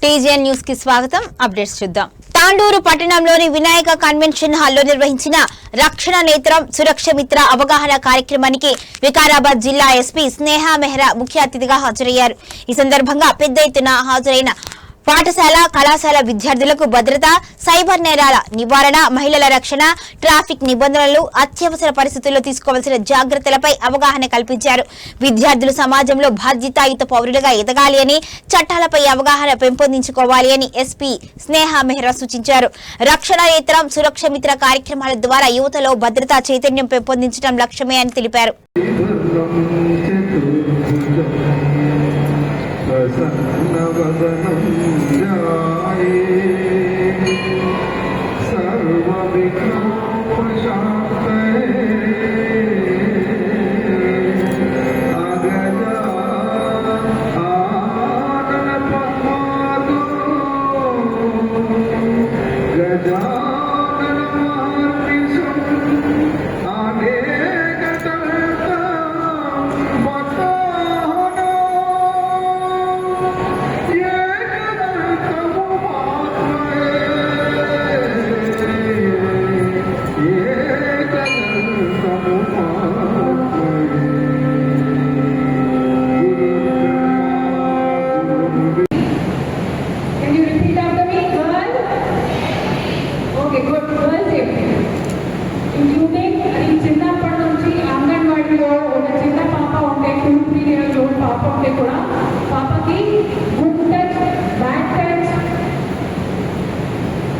TGN news కి స్వాగతం. Updates చూద్దాం. తాండూరు పట్టణంలోని వినాయక కన్వెన్షన్ హాల్లో నిర్వహించిన రక్షణ నేత్రం సురక్ష మిత్ర అవగాహన కార్యక్రమానికి వికారాబాద్ జిల్లా ఎస్పీ స్నేహా మెహ్రా ముఖ్య అతిథిగా హాజరయ్యారు. ఈ సందర్భంగా పెద్ద ఎత్తున హాజరైన పాఠశాల కళాశాల విద్యార్థులకు భద్రత, సైబర్ నేరాల నివారణ, మహిళల రక్షణ, ట్రాఫిక్ నిబంధనలు, అత్యవసర పరిస్థితుల్లో తీసుకోవాల్సిన జాగ్రత్తలపై అవగాహన కల్పించారు. విద్యార్థులు సమాజంలో బాధ్యతాయుత పౌరులుగా ఎదగాలి అని, చట్టాలపై అవగాహన పెంపొందించుకోవాలి అని ఎస్పీ స్నేహా మెహ్రా సూచించారు. రక్షణ నేత్రం సురక్ష మిత్ర కార్యక్రమాల ద్వారా యువతలో భద్రతా చైతన్యం పెంపొందించడం లక్ష్యమే అని తెలిపారు.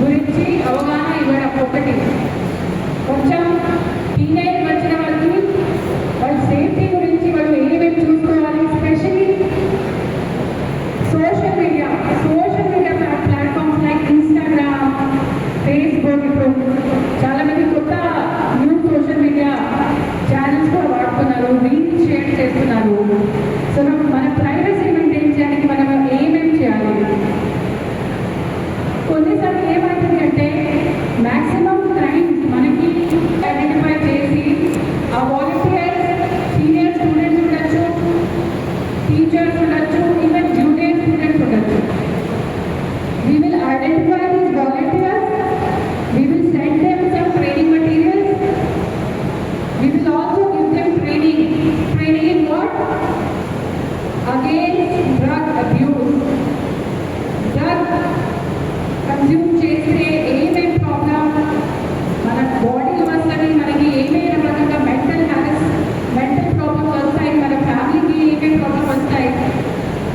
గురించి అవగాహన ఇవ్వడం ఒకటి. కొంచెం టీనేజ్ వచ్చిన వాళ్ళకి వాళ్ళ సేఫ్టీ గురించి వాళ్ళు ఏమేమి చూసుకోవాలి, especially social media platforms like Instagram, Facebook. ఇప్పుడు చాలా మంది కొత్త న్యూ సోషల్ మీడియా ఛానల్స్ కూడా వాడుతున్నారు, రీల్స్ షేర్ చేస్తున్నారు. సో మన ప్రైవసీ మెయింటైన్ చేయడానికి మనం ఏమేమి చేయాలి? కొన్నిసార్లు ఏమవుతుంది అంటే మ్యాక్సిమం క్రైమ్స్ మనకి ఐడెంటిఫై చేసి ఆ వాలంటీర్స్ సీనియర్ స్టూడెంట్స్ ఉండొచ్చు, టీచర్స్ ఉండొచ్చు, ఈవెన్ జూనియర్ స్టూడెంట్స్ ఉండొచ్చు. We will identify these volunteers, we will send them some training materials, we will also give them training in what? Against drug abuse. Drug consume చేస్తే ఏమేమి problem మన బాడీలో వస్తుంది, మనకి ఏమేమి రకంగా మెంటల్ ప్రాబ్లమ్స్ వస్తాయి, మన ఫ్యామిలీకి ఏమేమి ప్రాబ్లమ్స్ వస్తాయి.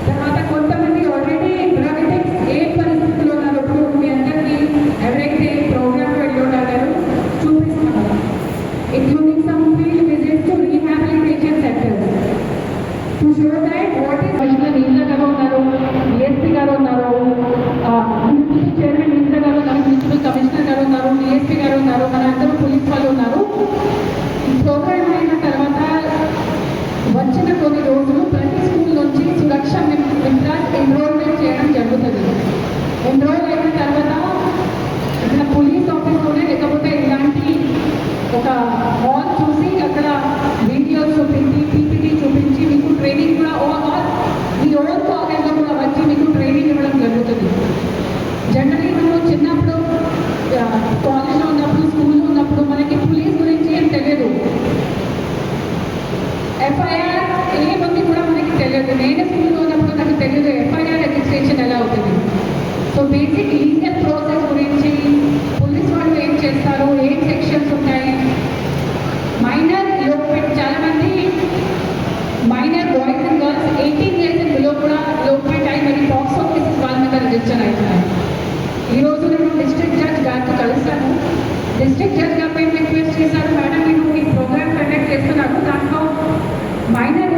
తర్వాత కొంతమంది ఆల్రెడీ డ్రగ్ అడిక్ట్స్ ఏ పరిస్థితుల్లో ఉన్నారు. ఇప్పుడు మీ అందరికీ ఎవరైతే ప్రోగ్రామ్ వెళ్ళి ఉన్నారో చూపిస్తున్నారు, including some field visits to rehabilitation centres to show that what is Indra గారు ఉన్నారు, డిఎస్పీ గారు ఉన్నారు, చైర్మన్ ఇంద్ర గారు ఉన్నారు, ప్రిన్సిపల్ కమిషనర్ గారు ఉన్నారు, డిఎస్పీ గారు ఉన్నారు, మన అందరూ పోలీస్ వాళ్ళు ఉన్నారు. ఈ ప్రోగ్రామ్ అయిన తర్వాత వచ్చిన కొన్ని రోజులు ప్రతి స్కూల్ నుంచి సురక్ష మిత్ర ఎన్రోల్మెంట్ చేయడం జరుగుతుంది. ఎన్రోల్ అయిన తర్వాత ఇక్కడ పోలీస్ ఆఫీస్లోనే లేకపోతే ఇలాంటి ఒక హాల్ చూసి అక్కడ వీడియోస్ చూపించి, పీపీటీ చూపించి మీకు ట్రైనింగ్ కూడా మీ ఓన్ కాలేజ్లో కూడా వచ్చి మీకు ట్రైనింగ్ ఇవ్వడం జరుగుతుంది. జనరలీ మనం చిన్నప్పుడు కాలేజ్లో ఉన్నప్పుడు, స్కూల్లో ఉన్నప్పుడు మనకి పోలీస్ గురించి ఏం తెలియదు, ఎఫ్ఐఆర్ ఏముంది కూడా మనకి తెలియదు. నేను స్కూల్లో ఉన్నప్పుడు నాకు తెలియదు ఎఫ్ఐఆర్ రిజిస్ట్రేషన్ ఎలా అవుతుంది. సో బేసిక్ లీగల్ ప్రాసెస్ గురించి, పోలీస్ వాళ్ళు ఏం చేస్తారు, ఏం సెక్షన్స్ ఉంటాయి, మైనర్ లోపెట్, చాలా మంది minor boys and girls 18 years below కూడా లోపెట్ అయి మరి పాక్సో కేసెస్ వాళ్ళ మీద రిజిస్టర్ అవుతున్నాయి. ఈరోజు నేను డిస్ట్రిక్ట్ జడ్జ్ గారితో కలుస్తాను. డిస్ట్రిక్ట్ జడ్జ్ గారిపై రిక్వెస్ట్ చేశారు, మేడం మీరు ఈ ప్రోగ్రామ్ కండక్ట్ చేస్తున్నారు, దాంట్లో మైనర్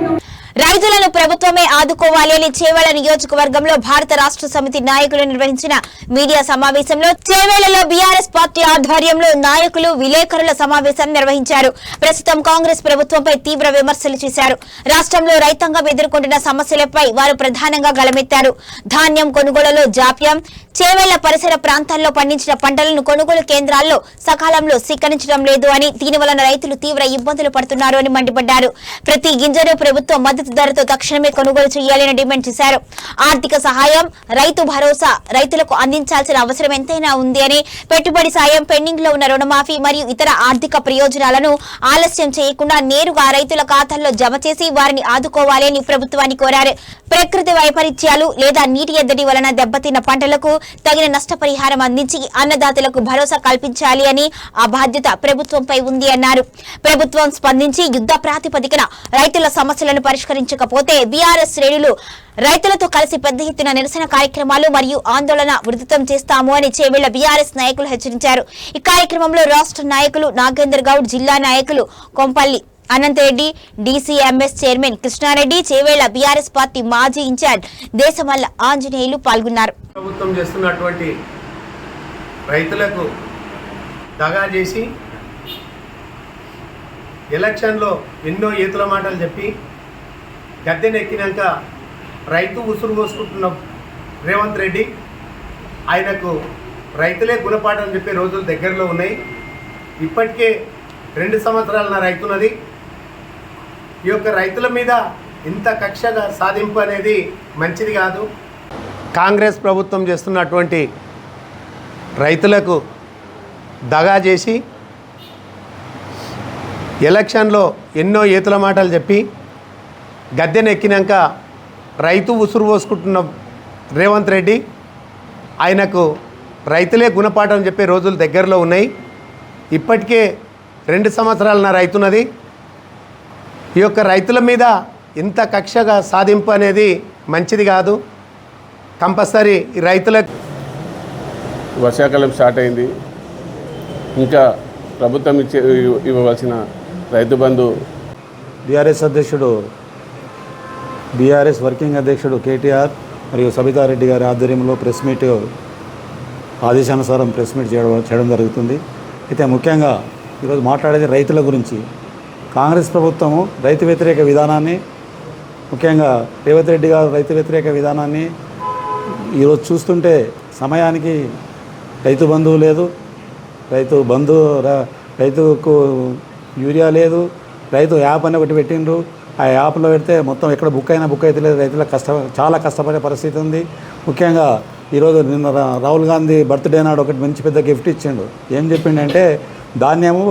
రైతులను ప్రభుత్వమే ఆదుకోవాలి అని చేవేళ్ల నియోజకవర్గంలో భారత రాష్ట్ర సమితి నాయకులు నిర్వహించిన మీడియా సమావేశంలో చేవేళ్లలో బీఆర్ఎస్ పార్టీ ఆధ్వర్యంలో నాయకులు విలేకరుల సమావేశం నిర్వహించారు. ప్రస్తుతం కాంగ్రెస్ ప్రభుత్వంపై తీవ్ర విమర్శలు చేశారు. రాష్ట్రంలో రైతాంగం ఎదుర్కొంటున్న సమస్యలపై వారు ప్రధానంగా గళమెత్తారు. ధాన్యం కొనుగోలులో జాప్యం, చేవేళ్ల పరిసర ప్రాంతాల్లో పండించిన పంటలను కొనుగోలు కేంద్రాల్లో సకాలంలో స్వీకరించడం లేదు అని, దీనివలన రైతులు తీవ్ర ఇబ్బందులు పడుతున్నారు అని మండిపడ్డారు. ప్రతి గింజను ప్రభుత్వం మద్దతు ధరతో తక్షణ తక్షణమే కొనుగోలు చేయాలని డిమాండ్ చేశారు. ఆర్థిక సహాయం, రైతు భరోసా రైతులకు అందించాల్సిన అవసరం ఎంతైనా ఉంది అని, పెట్టుబడి సాయం, పెండింగ్ లో ఉన్న రుణమాఫీ మరియు ఇతర ఆర్థిక ప్రయోజనాలను ఆలస్యం చేయకుండా నేరుగా రైతుల ఖాతాల్లో జమ చేసి వారిని ఆదుకోవాలి అని ప్రభుత్వాన్ని కోరారు. ప్రకృతి వైపరీత్యాలు లేదా నీటి ఎద్దడి వలన దెబ్బతిన్న పంటలకు తగిన నష్టపరిహారం అందించి అన్నదాతలకు భరోసా కల్పించాలి అని ఆ బాధ్యత ప్రభుత్వంపై ఉంది అన్నారు. ప్రభుత్వం స్పందించి యుద్ధ ప్రాతిపదికన రైతుల సమస్యలను పరిష్కరించకపోతే బీఆర్ఎస్ శ్రేణులు రైతులతో కలిసి పెద్ద ఎత్తున నిరసన కార్యక్రమాలు మరియు ఆందోళన ఉధృతం చేస్తాము అని చేవెళ్ల బీఆర్ఎస్ నాయకులు హెచ్చరించారు. ఈ కార్యక్రమంలో రాష్ట్ర నాయకులు నాగేందర్ గౌడ్, జిల్లా నాయకులు Kompalli Anantha Reddy, DCMS chairman Krishna Reddy, Chevella BRS party మాజీ ఇన్ఛార్జ్ దేశమల్ల ఆంజనేయులు పాల్గొన్నారు. ప్రభుత్వం చేస్తున్నటువంటి రైతులకు దగా చేసి ఎలక్షన్లో ఎన్నో ఏతుల మాటలు చెప్పి గద్దెనెక్కినాక రైతు ఉసురు పోసుకుంటున్న రేవంత్ రెడ్డి ఆయనకు రైతులే గుణపాఠం చెప్పే రోజులు దగ్గరలో ఉన్నాయి. ఇప్పటికే 2 సంవత్సరాల రైతున్నది. ఈ యొక్క రైతుల మీద ఇంత కక్షగా సాధింపు అనేది మంచిది కాదు. కాంగ్రెస్ ప్రభుత్వం చేస్తున్నటువంటి రైతులకు దగా చేసి ఎలక్షన్లో ఎన్నో ఏతుల మాటలు చెప్పి గద్దెనెక్కినాక రైతు ఉసురు పోసుకుంటున్న రేవంత్ రెడ్డి ఆయనకు రైతులే గుణపాఠం చెప్పే రోజులు దగ్గరలో ఉన్నాయి. ఇప్పటికే 2 సంవత్సరాల రైతున్నది. ఈ యొక్క రైతుల మీద ఇంత కక్షగా సాధింపు అనేది మంచిది కాదు. కంపల్సరీ రైతులకు వర్షాకాలం స్టార్ట్ అయింది. ఇంకా ప్రభుత్వం ఇవ్వవలసిన రైతు బంధు బీఆర్ఎస్ వర్కింగ్ అధ్యక్షుడు కేటీఆర్ మరియు సబితారెడ్డి గారి ఆధ్వర్యంలో ప్రెస్ మీట్ ఆదేశానుసారం ప్రెస్ మీట్ చేయడం జరుగుతుంది. అయితే ముఖ్యంగా ఈరోజు మాట్లాడేది రైతుల గురించి. కాంగ్రెస్ ప్రభుత్వము రైతు వ్యతిరేక విధానాన్ని, ముఖ్యంగా రేవంత్ రెడ్డి గారు రైతు వ్యతిరేక విధానాన్ని ఈరోజు చూస్తుంటే సమయానికి రైతు బంధువు లేదు, రైతుకు యూరియా లేదు, రైతు యాప్ అని ఒకటి పెట్టిండ్రు. ఆ యాప్లో పెడితే మొత్తం ఎక్కడ బుక్ అయితే లేదు. రైతులకు చాలా కష్టపడే పరిస్థితి ఉంది. ముఖ్యంగా ఈరోజు నిన్న రాహుల్ గాంధీ బర్త్డే నాడు ఒకటి మంచి పెద్ద గిఫ్ట్ ఇచ్చిండు. ఏం చెప్పిండంటే ధాన్యము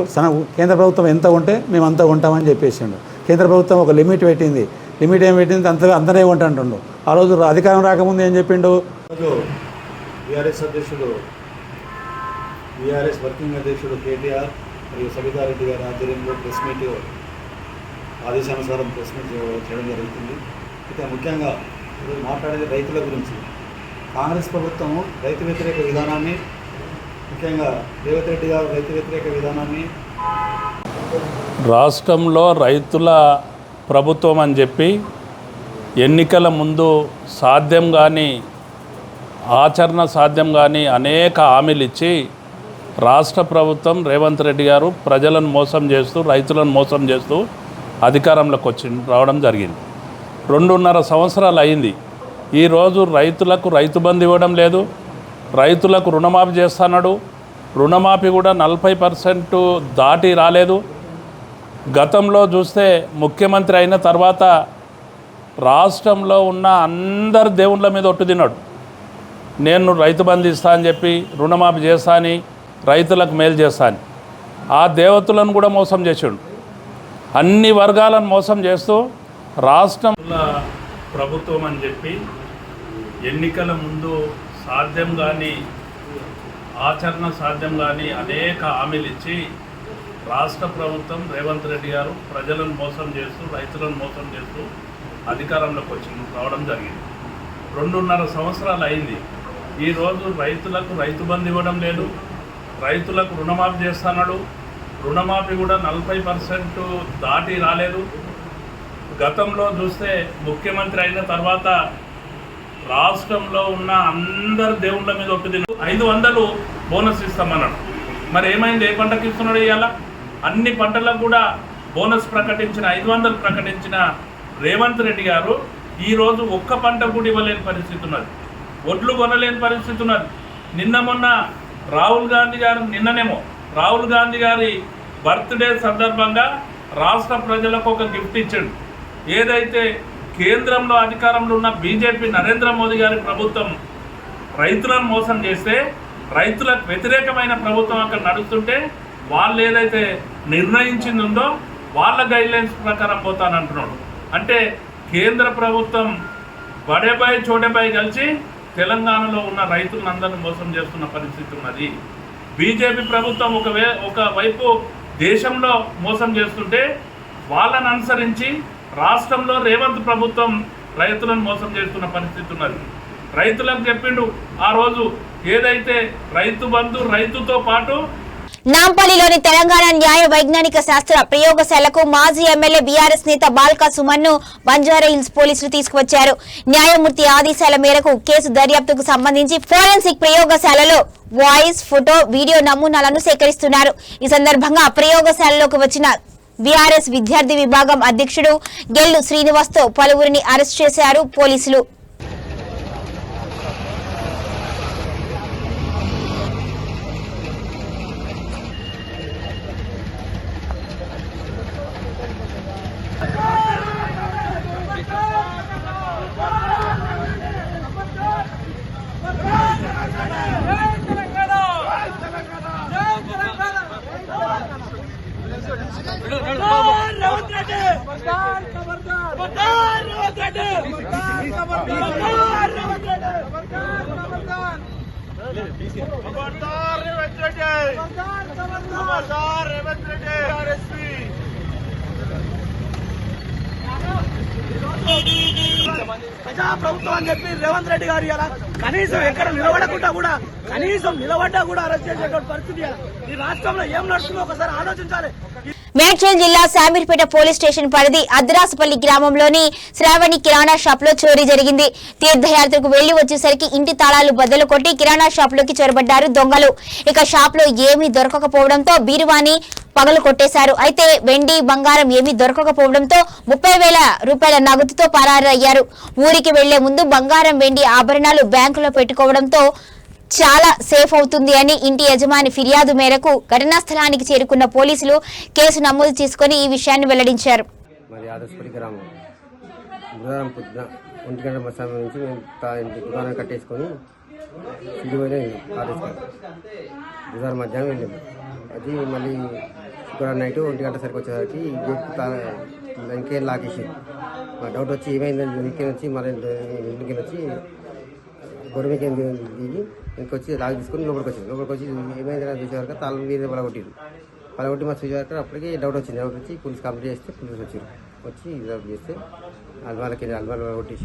కేంద్ర ప్రభుత్వం ఎంత ఉంటే మేము అంతా ఉంటామని చెప్పేసిండు. కేంద్ర ప్రభుత్వం ఒక లిమిట్ పెట్టింది. లిమిట్ ఏం పెట్టింది? అంతనే ఉంటుండు. ఆ రోజు అధికారం రాకముందు ఏం చెప్పిండు? బీఆర్ఎస్ వర్కింగ్ అధ్యక్షుడు కేటీఆర్ మరియు సబితారెడ్డి గారి ఆధ్వర్యంలో ప్రెస్ మీట్ ఆదేశానుసారం ప్రెస్ మీట్ చేయడం జరుగుతుంది. అయితే ముఖ్యంగా ఈరోజు మాట్లాడేది రైతుల గురించి. కాంగ్రెస్ ప్రభుత్వము రైతు వ్యతిరేక విధానాన్ని, ముఖ్యంగా రేవంత్ రెడ్డి గారు రైతు వ్యతిరేక విధానాన్ని రాష్ట్రంలో రైతుల ప్రభుత్వం అని చెప్పి ఎన్నికల ముందు సాధ్యం కానీ ఆచరణ సాధ్యం కానీ అనేక హామీలు ఇచ్చి రాష్ట్ర ప్రభుత్వం రేవంత్ రెడ్డి గారు ప్రజలను మోసం చేస్తూ రైతులను మోసం చేస్తూ అధికారంలోకి రావడం జరిగింది. 2.5 సంవత్సరాలు అయింది. ఈరోజు రైతులకు రైతు బంధు ఇవ్వడం లేదు, రైతులకు రుణమాఫీ చేస్తున్నాడు. రుణమాఫీ కూడా 40% దాటి రాలేదు. గతంలో చూస్తే ముఖ్యమంత్రి అయిన తర్వాత రాష్ట్రంలో ఉన్న అందరు దేవుళ్ళ మీద ఒట్టు తిన్నాడు. నేను రైతు బంధు ఇస్తా అని చెప్పి, రుణమాఫీ చేస్తా అని, రైతులకు మేలు చేస్తా అని. ఆ దేవతలను కూడా మోసం చేసాడు. అన్ని వర్గాలను మోసం చేస్తూ రాష్ట్రంలో ప్రభుత్వం అని చెప్పి ఎన్నికల ముందు సాధ్యం కానీ ఆచరణ సాధ్యం కానీ అనేక హామీలు ఇచ్చి రాష్ట్ర ప్రభుత్వం రేవంత్ రెడ్డి గారు ప్రజలను మోసం చేస్తూ రైతులను మోసం చేస్తూ అధికారంలోకి రావడం జరిగింది. 2.5 సంవత్సరాలు అయింది. ఈరోజు రైతులకు రైతు బంధు ఇవ్వడం లేదు, రైతులకు రుణమాఫీ చేస్తున్నాడు. రుణమాఫీ కూడా 40% దాటి రాలేదు. గతంలో చూస్తే ముఖ్యమంత్రి అయిన తర్వాత రాష్ట్రంలో ఉన్న అందరు దేవుళ్ళ మీద ఒట్టు తిన్నాడు. 500 బోనస్ ఇస్తామన్నాడు. మరి ఏమైంది? ఏ పంటకి ఇస్తున్నాడు? ఇవాళ అన్ని పంటలకు కూడా బోనస్ ప్రకటించిన 500 ప్రకటించిన రేవంత్ రెడ్డి గారు ఈరోజు ఒక్క పంట కూడా ఇవ్వలేని పరిస్థితి ఉన్నది. ఒడ్లు కొనలేని పరిస్థితి ఉన్నది. మొన్న రాహుల్ గాంధీ గారి బర్త్డే సందర్భంగా రాష్ట్ర ప్రజలకు ఒక గిఫ్ట్ ఇచ్చాడు. ఏదైతే కేంద్రంలో అధికారంలో ఉన్న బీజేపీ నరేంద్ర మోదీ గారి ప్రభుత్వం రైతులను మోసం చేస్తే, రైతులకు వ్యతిరేకమైన ప్రభుత్వం అక్కడ నడుస్తుంటే వాళ్ళు ఏదైతే నిర్ణయించింది ఉందో వాళ్ళ గైడ్లైన్స్ ప్రకారం పోతానంటున్నాడు. అంటే కేంద్ర ప్రభుత్వం బడేబాయ్ చోటేబాయ్ కలిసి తెలంగాణలో ఉన్న రైతులందరినీ మోసం చేస్తున్న పరిస్థితి ఉన్నది. బీజేపీ ప్రభుత్వం ఒకవైపు దేశంలో మోసం చేస్తుంటే వాళ్ళని అనుసరించి రాష్ట్రంలో రేవంత్ ప్రభుత్వం రైతులను మోసం చేస్తున్న పరిస్థితి ఉన్నది. రైతులకు చెప్పిండు ఆ రోజు ఏదైతే రైతు బంధు, రైతుతో పాటు నాంపల్లిలోని తెలంగాణ న్యాయ వైజ్ఞానిక శాస్త్ర ప్రయోగశాలకు మాజీ ఎమ్మెల్యే బీఆర్ఎస్ నేత బాల్కా సుమన్ ను బంజారాహిల్స్ పోలీసులు తీసుకువచ్చారు. న్యాయమూర్తి ఆదేశాల మేరకు కేసు దర్యాప్తుకు సంబంధించి ఫోరెన్సిక్ ప్రయోగశాలలో వాయిస్, ఫోటో, వీడియో నమూనాలను సేకరిస్తున్నారు. ఈ సందర్భంగా ప్రయోగశాలలోకి వచ్చిన బీఆర్ఎస్ విద్యార్థి విభాగం అధ్యక్షుడు గెల్లు శ్రీనివాస్ తో పలువురిని అరెస్ట్ చేశారు పోలీసులు. ప్రజా ప్రభుత్వం అని చెప్పి రేవంత్ రెడ్డి గారు ఇలా కనీసం ఎక్కడ నిలబడకుండా కూడా కనీసం నిలబడ్డా కూడా అరెస్ట్ చేసేటువంటి పరిస్థితి ఈ రాష్ట్రంలో ఏం నడుస్తుందో ఒకసారి ఆలోచించాలి. మేడ్చల్ జిల్లా శామీర్పేట పోలీస్ స్టేషన్ పరిధి అద్రాసుపల్లి గ్రామంలోని శ్రావణి కిరాణా షాప్ లో చోరీ జరిగింది. తీర్థయాత్రకు వెళ్లి వచ్చేసరికి ఇంటి తాళాలు బద్దలు కొట్టి కిరాణా షాప్ లోకి చొరబడ్డారు దొంగలు. ఇక షాప్ లో ఏమీ దొరకకపోవడంతో బీరువాని పగలు కొట్టేశారు. అయితే వెండి, బంగారం ఏమీ దొరకకపోవడంతో 30,000 రూపాయల నగదుతో పరారయ్యారు. ఊరికి వెళ్లే ముందు బంగారం, వెండి ఆభరణాలు బ్యాంకులో పెట్టుకోవడంతో చాలా సేఫ్ అవుతుంది అని ఇంటి యజమాని ఫిర్యాదు మేరకు ఘటనా స్థలానికి చేరుకున్న పోలీసులు కేసు నమోదు చేసుకుని ఈ విషయాన్ని వెల్లడించారు. మాది ఆదర్శపల్లి గ్రామం. బుధవారం పొద్దున 1 గంటల సమయం నుంచి మేము దుకాణం కట్టేసుకొని సిడిపోయిన బుధవారం మధ్యాహ్నం వెళ్ళాము. అది మళ్ళీ శుక్రవారం నైట్ 1 గంట సరికి వచ్చేసరికి గేట్ ఇంకేం లాగేసి మా డౌట్ వచ్చి ఏమైందని ఇంటికి వచ్చి మళ్ళీ ఇంటికి వచ్చి గొడవకి దిగి ఇంకొచ్చి లాగ్ తీసుకొని లోపలికి వచ్చి ఏమైందని చూసేవారు తాళం వీధి పలగొట్టి మా చూసేవారు. అప్పటికి డౌట్ వచ్చి పోలీస్ కంప్లైంట్ చేస్తే పోలీసు వచ్చి రిజర్వ్ చేస్తే అల్మాలకి కొట్టేసారు. అల్మాల కొట్టి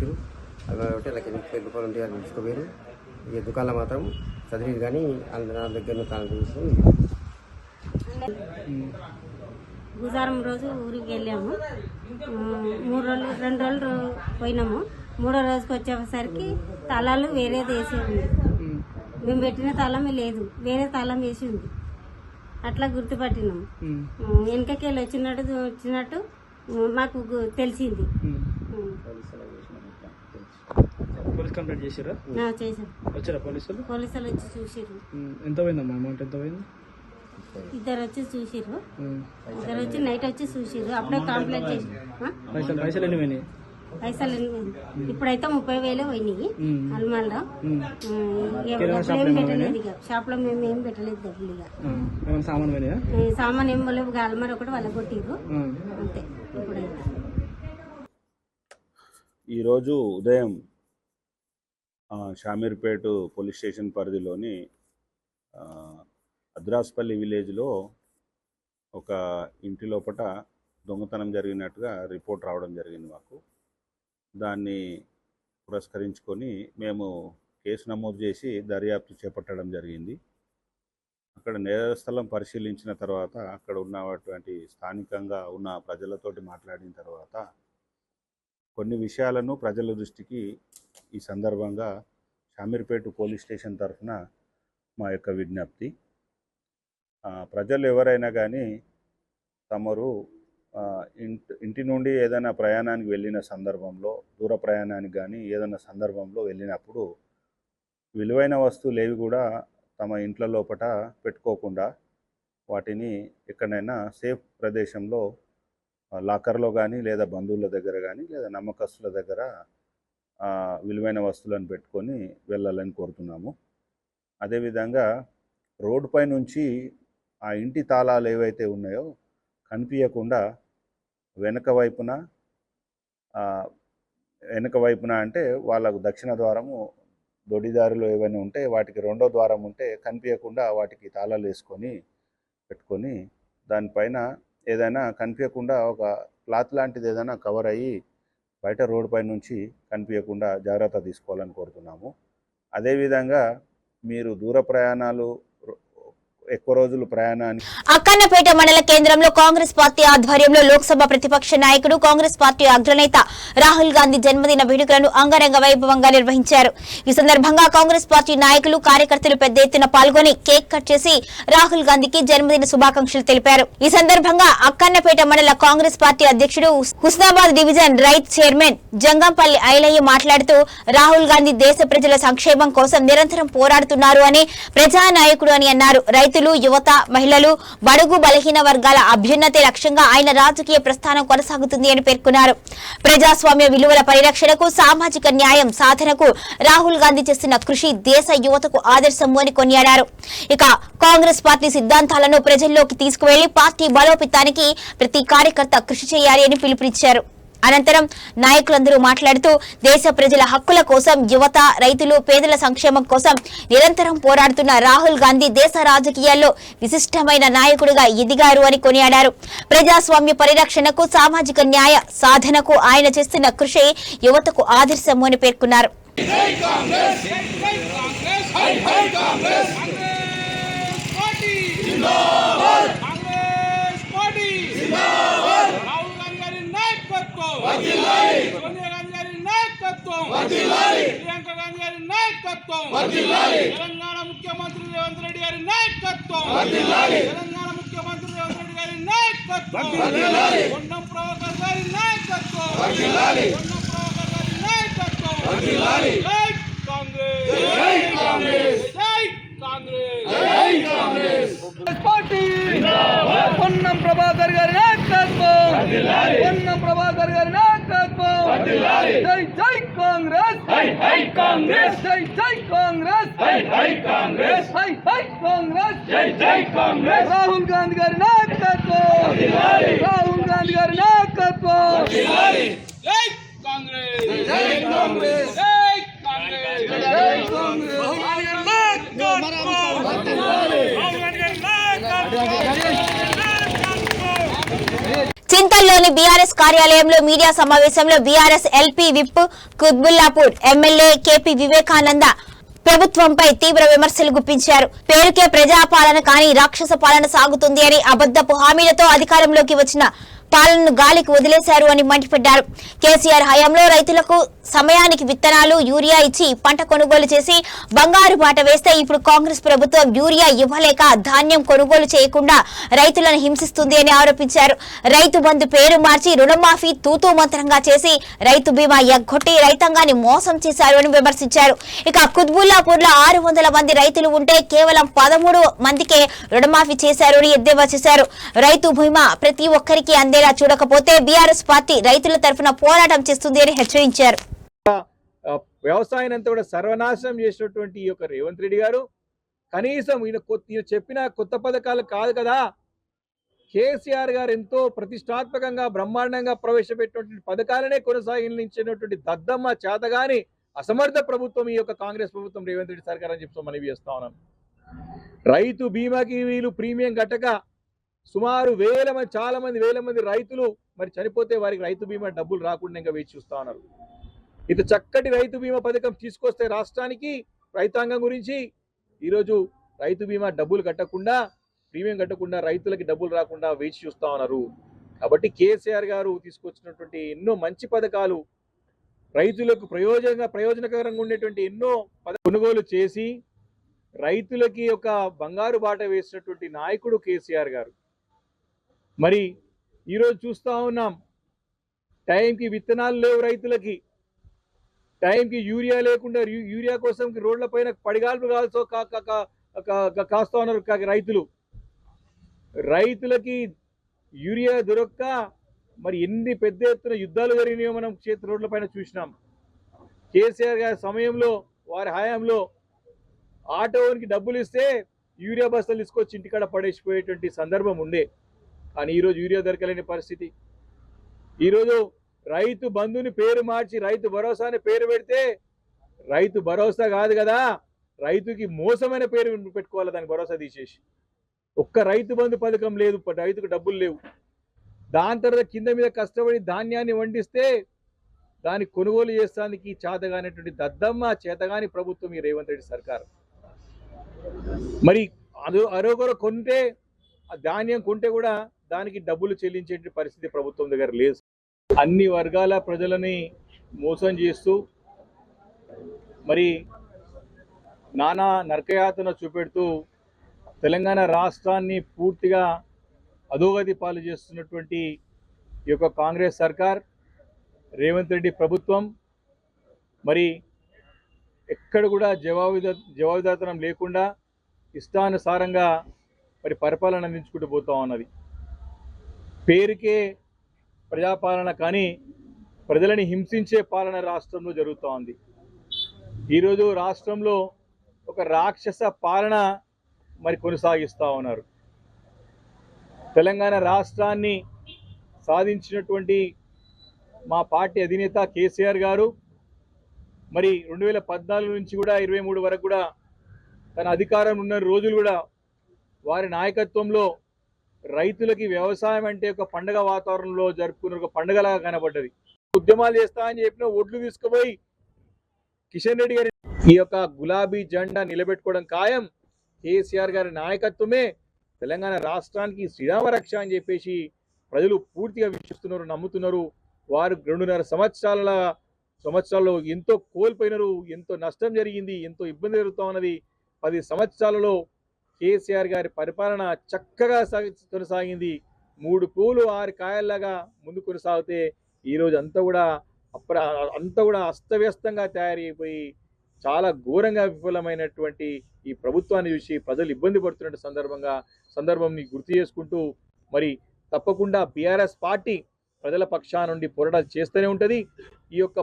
అలా 20,000 రూపాయలు ఉంటే అది తీసుకోపోయారు. ఈ దుకాణంలో మాత్రం చదివేది కానీ నా దగ్గర తాళం తీసుకొని బుధవారం రోజు ఊరికి వెళ్ళాము. 2 రోజులు పోయినాము. 3వ రోజుకి వచ్చేసరికి తాళాలు వేరేది వేసి ఉంది. మేము పెట్టిన తాళం లేదు, వేరే తాళం వేసి ఉంది. అట్లా గుర్తుపట్టినాము. వెనకకెళ్ళి వచ్చినట్టు మాకు తెలిసింది. పోలీస్ కంప్లైంట్ చేశారా? చేశారు. వచ్చారా పోలీసులు? పోలీసులు వచ్చి చూసిర్రు. ఎంత పోయిందమ్మా అమౌంట్? ఎంత పోయింది? ఇద్దరు వచ్చి చూసిర్రు. ఇద్దరు వచ్చి నైట్ వచ్చి చూసిర్రు. అప్పుడే కంప్లైంట్ చేసి పైసలు ఎన్ని పోయినాయి? పైసలు ఇప్పుడైతే 30,000 పోయినాయి అల్మాల్లో. పెట్టలేదు ఇక షాప్ లో మేము ఏం పెట్టలేదు డబ్బులు. ఇక సామాన్ ఏం లేవు. అల్మార్ ఒకటి వాళ్ళ కొట్టిర్రు అంతే. ఇప్పుడైతే ఈరోజు ఉదయం షామీర్పేట పోలీస్ స్టేషన్ పరిధిలోని అద్రాసుపల్లి విలేజ్లో ఒక ఇంటి లోపల దొంగతనం జరిగినట్టుగా రిపోర్ట్ రావడం జరిగింది మాకు. దాన్ని పురస్కరించుకొని మేము కేసు నమోదు చేసి దర్యాప్తు చేపట్టడం జరిగింది. అక్కడ నేర స్థలం పరిశీలించిన తర్వాత అక్కడ ఉన్నటువంటి స్థానికంగా ఉన్న ప్రజలతోటి మాట్లాడిన తర్వాత కొన్ని విషయాలను ప్రజల దృష్టికి ఈ సందర్భంగా షామీర్పేట పోలీస్ స్టేషన్ తరఫున మా యొక్క విజ్ఞప్తి. ప్రజలు ఎవరైనా కానీ తమరు ఇంటి నుండి ఏదైనా ప్రయాణానికి వెళ్ళిన సందర్భంలో, దూర ప్రయాణానికి కానీ ఏదైనా సందర్భంలో వెళ్ళినప్పుడు విలువైన వస్తువులు ఏవి కూడా తమ ఇంట్ల లోపల పెట్టుకోకుండా వాటిని ఎక్కడైనా సేఫ్ ప్రదేశంలో లాకర్లో కానీ లేదా బంధువుల దగ్గర కానీ లేదా నమ్మకస్తుల దగ్గర విలువైన వస్తువులను పెట్టుకొని వెళ్ళాలని కోరుతున్నాము. అదేవిధంగా రోడ్డుపై నుంచి ఆ ఇంటి తాళాలు ఏవైతే ఉన్నాయో కనిపించకుండా వెనక వైపున అంటే వాళ్ళకు దక్షిణ ద్వారము దొడిదారిలో ఏవైనా ఉంటే వాటికి రెండో ద్వారం ఉంటే కనిపించకుండా వాటికి తాళాలు వేసుకొని పెట్టుకొని దానిపైన ఏదైనా కనిపించకుండా ఒక క్లాత్ లాంటిది ఏదైనా కవర్ అయ్యి బయట రోడ్డుపై నుంచి కనిపించకుండా జాగ్రత్త తీసుకోవాలని కోరుతున్నాము. అదేవిధంగా మీరు దూర ప్రయాణాలు ఎక్కువ రోజులు ప్రయాణాన్ని అక్కన్నపేట మండల కేంద్రంలో కాంగ్రెస్ పార్టీ ఆధ్వర్యంలో లోక్సభ ప్రతిపక్ష నాయకుడు కాంగ్రెస్ పార్టీ అగ్రనేత రాహుల్ గాంధీ జన్మదిన వేడుకలను అంగరంగ వైభవంగా నిర్వహించారు. ఈ సందర్భంగా కాంగ్రెస్ పార్టీ నాయకులు కార్యకర్తలు పెద్ద ఎత్తున పాల్గొని కేక్ కట్ చేసి రాహుల్ గాంధీకి జన్మదిన శుభాకాంక్షలు తెలిపారు. ఈ సందర్భంగా అక్కన్నపేట మండల కాంగ్రెస్ పార్టీ అధ్యక్షుడు హుస్నాబాద్ డివిజన్ రైత్ చైర్మన్ జంగంపల్లి ఐలయ్య మాట్లాడుతూ రాహుల్ గాంధీ దేశ ప్రజల సంక్షేమం కోసం నిరంతరం పోరాడుతున్నారు అని ప్రజానాయకుడు అని అన్నారు. రైతులు, యువత, మహిళలు, బడుగు బలహీన వర్గాల అభ్యున్నతి లక్ష్యంగా ఆయన రాజకీయ ప్రస్థానం కొనసాగుతుంది అని పేర్కొన్నారు. ప్రజాస్వామ్య విలువల పరిరక్షణకు, సామాజిక న్యాయం సాధనకు రాహుల్ గాంధీ చేస్తున్న కృషి దేశ యువతకు ఆదర్శం అని కొనియాడారు. ఇక కాంగ్రెస్ పార్టీ సిద్ధాంతాలను ప్రజల్లోకి తీసుకువెళ్లి పార్టీ బలోపేతానికి ప్రతి కార్యకర్త కృషి చేయాలి అని పిలుపునిచ్చారు. అనంతరం నాయకులందరూ మాట్లాడుతూ దేశ ప్రజల హక్కుల కోసం, యువత, రైతులు, పేదల సంక్షేమం కోసం నిరంతరం పోరాడుతున్న రాహుల్ గాంధీ దేశ రాజకీయాల్లో విశిష్టమైన నాయకుడిగా ఎదిగారు అని కొనియాడారు. ప్రజాస్వామ్య పరిరక్షణకు, సామాజిక న్యాయ సాధనకు ఆయన చేస్తున్న కృషి యువతకు ఆదర్శం అని పేర్కొన్నారు. సోనియా గాంధీ గారి నాయకత్వం, ప్రియాంక గాంధీ గారి నాయకత్వం, తెలంగాణ ముఖ్యమంత్రి రేవంత్ రెడ్డి గారి నాయకత్వం, తెలంగాణ ముఖ్యమంత్రి రేవంత్ రెడ్డి గారి నాయకత్వం, పొన్నం ప్రభాకర్ గారి నాయకత్వం, పొన్నం ప్రభాకర్ గారి నాయకత్వం. జై కాంగ్రెస్, జై కాంగ్రెస్, జై కాంగ్రెస్, జై కాంగ్రెస్ పార్టీ. పొన్నం ప్రభాకర్ గారి నాయకత్వం, పొన్నం ప్రభాకర్ గారి నాయకత్వం. జై జై కాంగ్రెస్, జై జై కాంగ్రెస్, జై జై కాంగ్రెస్, జై జై కాంగ్రెస్, జై జై కాంగ్రెస్, జై జై కాంగ్రెస్. రాహుల్ గాంధీ గారి నాయకత్వం, రాహుల్ గాంధీ గారి నాయకత్వం. జై కాంగ్రెస్, జై కాంగ్రెస్, జై కాంగ్రెస్, జై కాంగ్రెస్. చింతల్లోని బీఆర్ఎస్ కార్యాలయంలో మీడియా సమావేశంలో BRS LP whip Quthbullapur MLA KP Vivekananda ప్రభుత్వంపై తీవ్ర విమర్శలు గుప్పించారు. పేరుకే ప్రజాపాలన కానీ రాక్షస పాలన సాగుతుంది అని, అబద్దపు హామీలతో అధికారంలోకి వచ్చిన పాలనను గాలికి వదిలేశారు అని మండిపడ్డారు. కేసీఆర్ హయాంలో రైతులకు సమయానికి విత్తనాలు, యూరియా ఇచ్చి పంట కొనుగోలు చేసి బంగారు బాట వేస్తే ఇప్పుడు కాంగ్రెస్ ప్రభుత్వం యూరియా ఇవ్వలేక ధాన్యం కొనుగోలు చేయకుండా రైతులను హింసిస్తుంది అని ఆరోపించారు. రైతు బంధు పేరు మార్చి రుణమాఫీ తూతూ మంత్రంగా చేసి రైతు బీమా ఎగ్గొట్టి రైతాంగాన్ని మోసం చేశారు అని విమర్శించారు. ఇక కుత్బుల్లాపూర్ లో 600 మంది రైతులు ఉంటే కేవలం 13 మందికే రుణమాఫీ చేశారు అని ఎద్దేవా చేశారు. రైతు బీమా ప్రతి ఒక్కరికి అందేలా చూడకపోతే బీఆర్ఎస్ పార్టీ రైతుల తరఫున పోరాటం చేస్తుంది అని హెచ్చరించారు. వ్యవసాయాన్ని అంతా కూడా సర్వనాశనం చేసినటువంటి ఈ యొక్క రేవంత్ రెడ్డి గారు కనీసం ఈయన చెప్పిన కొత్త పథకాలు కాదు కదా, కేసీఆర్ గారు ఎంతో ప్రతిష్టాత్మకంగా బ్రహ్మాండంగా ప్రవేశపెట్టినటువంటి పథకాలనే కొనసాగించినటువంటి దద్దమ్మ చేతగాని అసమర్థ ప్రభుత్వం ఈ యొక్క కాంగ్రెస్ ప్రభుత్వం, రేవంత్ రెడ్డి సర్కార్ అని చెప్పి మనవి చేస్తా ఉన్నాను. రైతు బీమాకి వీళ్ళు ప్రీమియం కట్టక సుమారు చాలా మంది వేల మంది రైతులు మరి చనిపోతే వారికి రైతు బీమా డబ్బులు రాకుండా ఇంకా వేచి చూస్తా ఉన్నారు. ఇంత చక్కటి రైతు బీమా పథకం తీసుకొస్తే రాష్ట్రానికి రైతాంగం గురించి ఈరోజు రైతు బీమా డబ్బులు కట్టకుండా, ప్రీమియం కట్టకుండా రైతులకి డబ్బులు రాకుండా వేచి చూస్తా ఉన్నారు. కాబట్టి కేసీఆర్ గారు తీసుకొచ్చినటువంటి ఎన్నో మంచి పథకాలు, రైతులకు ప్రయోజనకరంగా ఉండేటువంటి ఎన్నో కొనుగోలు చేసి రైతులకి ఒక బంగారు బాట వేసినటువంటి నాయకుడు కేసీఆర్ గారు. మరి ఈరోజు చూస్తూ ఉన్నాం, టైంకి విత్తనాలు లేవు రైతులకి, టైంకి యూరియా లేకుండా యూరియా కోసం రోడ్ల పైన పడిగాల్పు కాస్తా ఉన్నారు రైతులకి యూరియా దొరక్క మరి ఎన్ని పెద్ద ఎత్తున యుద్ధాలు జరిగినాయో మనం క్షేత్ర రోడ్ల పైన చూసినాం. కేసీఆర్ గారి సమయంలో వారి హయాంలో ఆటోకి డబ్బులు ఇస్తే యూరియా బస్తాలు తీసుకొచ్చి ఇంటికాడ పడేసిపోయేటువంటి సందర్భం ఉండే. కానీ ఈరోజు యూరియా దొరకలేని పరిస్థితి. ఈరోజు రైతు బంధుని పేరు మార్చి రైతు భరోసా అని పేరు పెడితే రైతు భరోసా కాదు కదా, రైతుకి మోసమైన పేరు పెట్టుకోవాలి. దాని భరోసా తీసేసి ఒక్క రైతు బంధు పథకం లేదు, రైతుకు డబ్బులు లేవు. దాని తర్వాత కింద మీద కష్టపడి ధాన్యాన్ని వండిస్తే దాన్ని కొనుగోలు చేస్తానికి చేతగానేటువంటి దద్దమ్మ చేతగాని ప్రభుత్వం ఈ రేవంత్ రెడ్డి సర్కారు. మరి అరొకరు కొంటే ఆ ధాన్యం కొంటే కూడా దానికి డబ్బులు చెల్లించే పరిస్థితి ప్రభుత్వం దగ్గర లేదు. అన్ని వర్గాల ప్రజలని మోసం చేస్తూ మరి నానా నరకయాతన చూపెడుతూ తెలంగాణ రాష్ట్రాన్ని పూర్తిగా అధోగతి పాలు చేస్తున్నటువంటి ఈ యొక్క కాంగ్రెస్ సర్కార్, రేవంత్ రెడ్డి ప్రభుత్వం మరి ఎక్కడ కూడా జవాబుదారితనం లేకుండా ఇష్టానుసారంగా మరి పరిపాలన అందించుకుంటూ పోతా ఉన్నది. పేరుకే ప్రజాపాలన కానీ ప్రజలని హింసించే పాలన రాష్ట్రంలో జరుగుతూ ఉంది. ఈరోజు రాష్ట్రంలో ఒక రాక్షస పాలన మరి కొనసాగిస్తూ ఉన్నారు. తెలంగాణ రాష్ట్రాన్ని సాధించినటువంటి మా పార్టీ అధినేత కేసీఆర్ గారు మరి 2014 నుంచి కూడా 23 వరకు కూడా తన అధికారం ఉన్న రోజులు కూడా వారి నాయకత్వంలో రైతులకి వ్యవసాయం అంటే ఒక పండగ వాతావరణంలో జరుపుకున్న ఒక పండగలాగా కనబడ్డది. ఉద్యమాలు చేస్తా అని చెప్పిన ఒడ్లు తీసుకుపోయి కిషన్ రెడ్డి గారి ఈ యొక్క గులాబీ జెండా నిలబెట్టుకోవడం ఖాయం. కేసీఆర్ గారి నాయకత్వమే తెలంగాణ రాష్ట్రానికి శ్రీరామ రక్ష అని చెప్పేసి ప్రజలు పూర్తిగా విశ్వసిస్తున్నారు, నమ్ముతున్నారు. వారు 2.5 సంవత్సరాల్లో ఎంతో కోల్పోయినారు, ఎంతో నష్టం జరిగింది, ఎంతో ఇబ్బంది జరుగుతూ ఉన్నది. 10 సంవత్సరాలలో కేసీఆర్ గారి పరిపాలన చక్కగా కొనసాగింది. 3 పూలు 6 కాయల్లాగా ముందు కొనసాగితే ఈరోజు అంతా కూడా అస్తవ్యస్తంగా తయారైపోయి చాలా ఘోరంగా విఫలమైనటువంటి ఈ ప్రభుత్వాన్ని చూసి ప్రజలు ఇబ్బంది పడుతున్న సందర్భంని గుర్తు చేసుకుంటూ మరి తప్పకుండా బీఆర్ఎస్ పార్టీ ప్రజల పక్షాన నుండి పోరాటాలు చేస్తూనే ఉంటుంది. ఈ యొక్క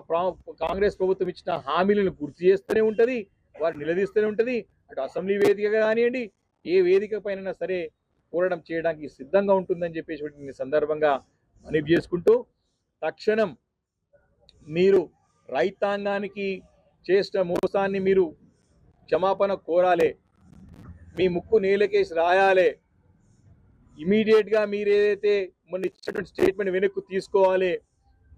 కాంగ్రెస్ ప్రభుత్వం ఇచ్చిన హామీలను గుర్తు చేస్తూనే ఉంటుంది, వారు నిలదీస్తూనే ఉంటుంది. అటు అసెంబ్లీ వేదికగా కానివ్వండి, ఏ వేదిక పైన సరే పోరాటం చేయడానికి సిద్ధంగా ఉంటుందని చెప్పేసి సందర్భంగా మనవి చేసుకుంటూ, తక్షణం మీరు రైతాంగానికి చేసిన మోసాన్ని మీరు క్షమాపణ కోరాలి, మీ ముక్కు నేలకేసి రాయాలి. ఇమీడియట్గా మీరు ఏదైతే మన ఇచ్చినటువంటి స్టేట్మెంట్ వెనక్కు తీసుకోవాలి.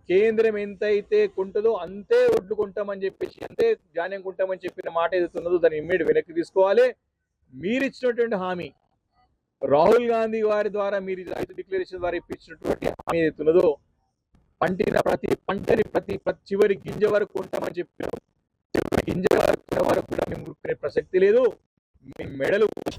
కేంద్రం ఎంతైతే కొంటుందో అంతే ఒడ్లు కొంటామని చెప్పేసి, అంతే ధాన్యం కొంటామని చెప్పిన మాట ఏదైతున్నదో దాన్ని ఇమ్మీడియట్ వెనక్కి తీసుకోవాలి. మీరు ఇచ్చినటువంటి హామీ, రాహుల్ గాంధీ వారి ద్వారా మీరు రైతు డిక్లరేషన్ ద్వారా ఇప్పించినటువంటి హామీ ఏదైతున్నదో పంటిన ప్రతి పంటని ప్రతి చివరి గింజ వరకు కొంటామని చెప్పారు. గింజ వరకు కూడా మేము ప్రసక్తి లేదు.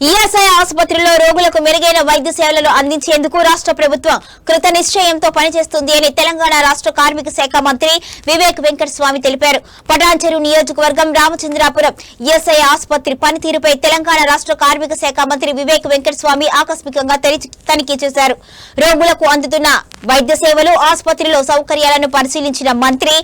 ఈఎస్ఐ ఆసుపత్రిలో రోగులకు మెరుగైన వైద్య సేవలను అందించేందుకు రాష్ట్ర ప్రభుత్వం కృత నిశ్చయంతో పనిచేస్తుంది అని తెలంగాణ రాష్ట్ర కార్మిక శాఖ మంత్రి వివేక్ వెంకటస్వామి తెలిపారు. పటాన్చెరు నియోజకవర్గం రామచంద్రాపురం ఈఎస్ఐ ఆసుపత్రి పనితీరుపై తెలంగాణ రాష్ట్ర కార్మిక శాఖ మంత్రి వివేక్ వెంకటస్వామి ఆకస్మికంగా తనిఖీ చేశారు. రోగులకు అందుతున్న వైద్య సేవలు, ఆసుపత్రిలో సౌకర్యాలను పరిశీలించిన మంత్రి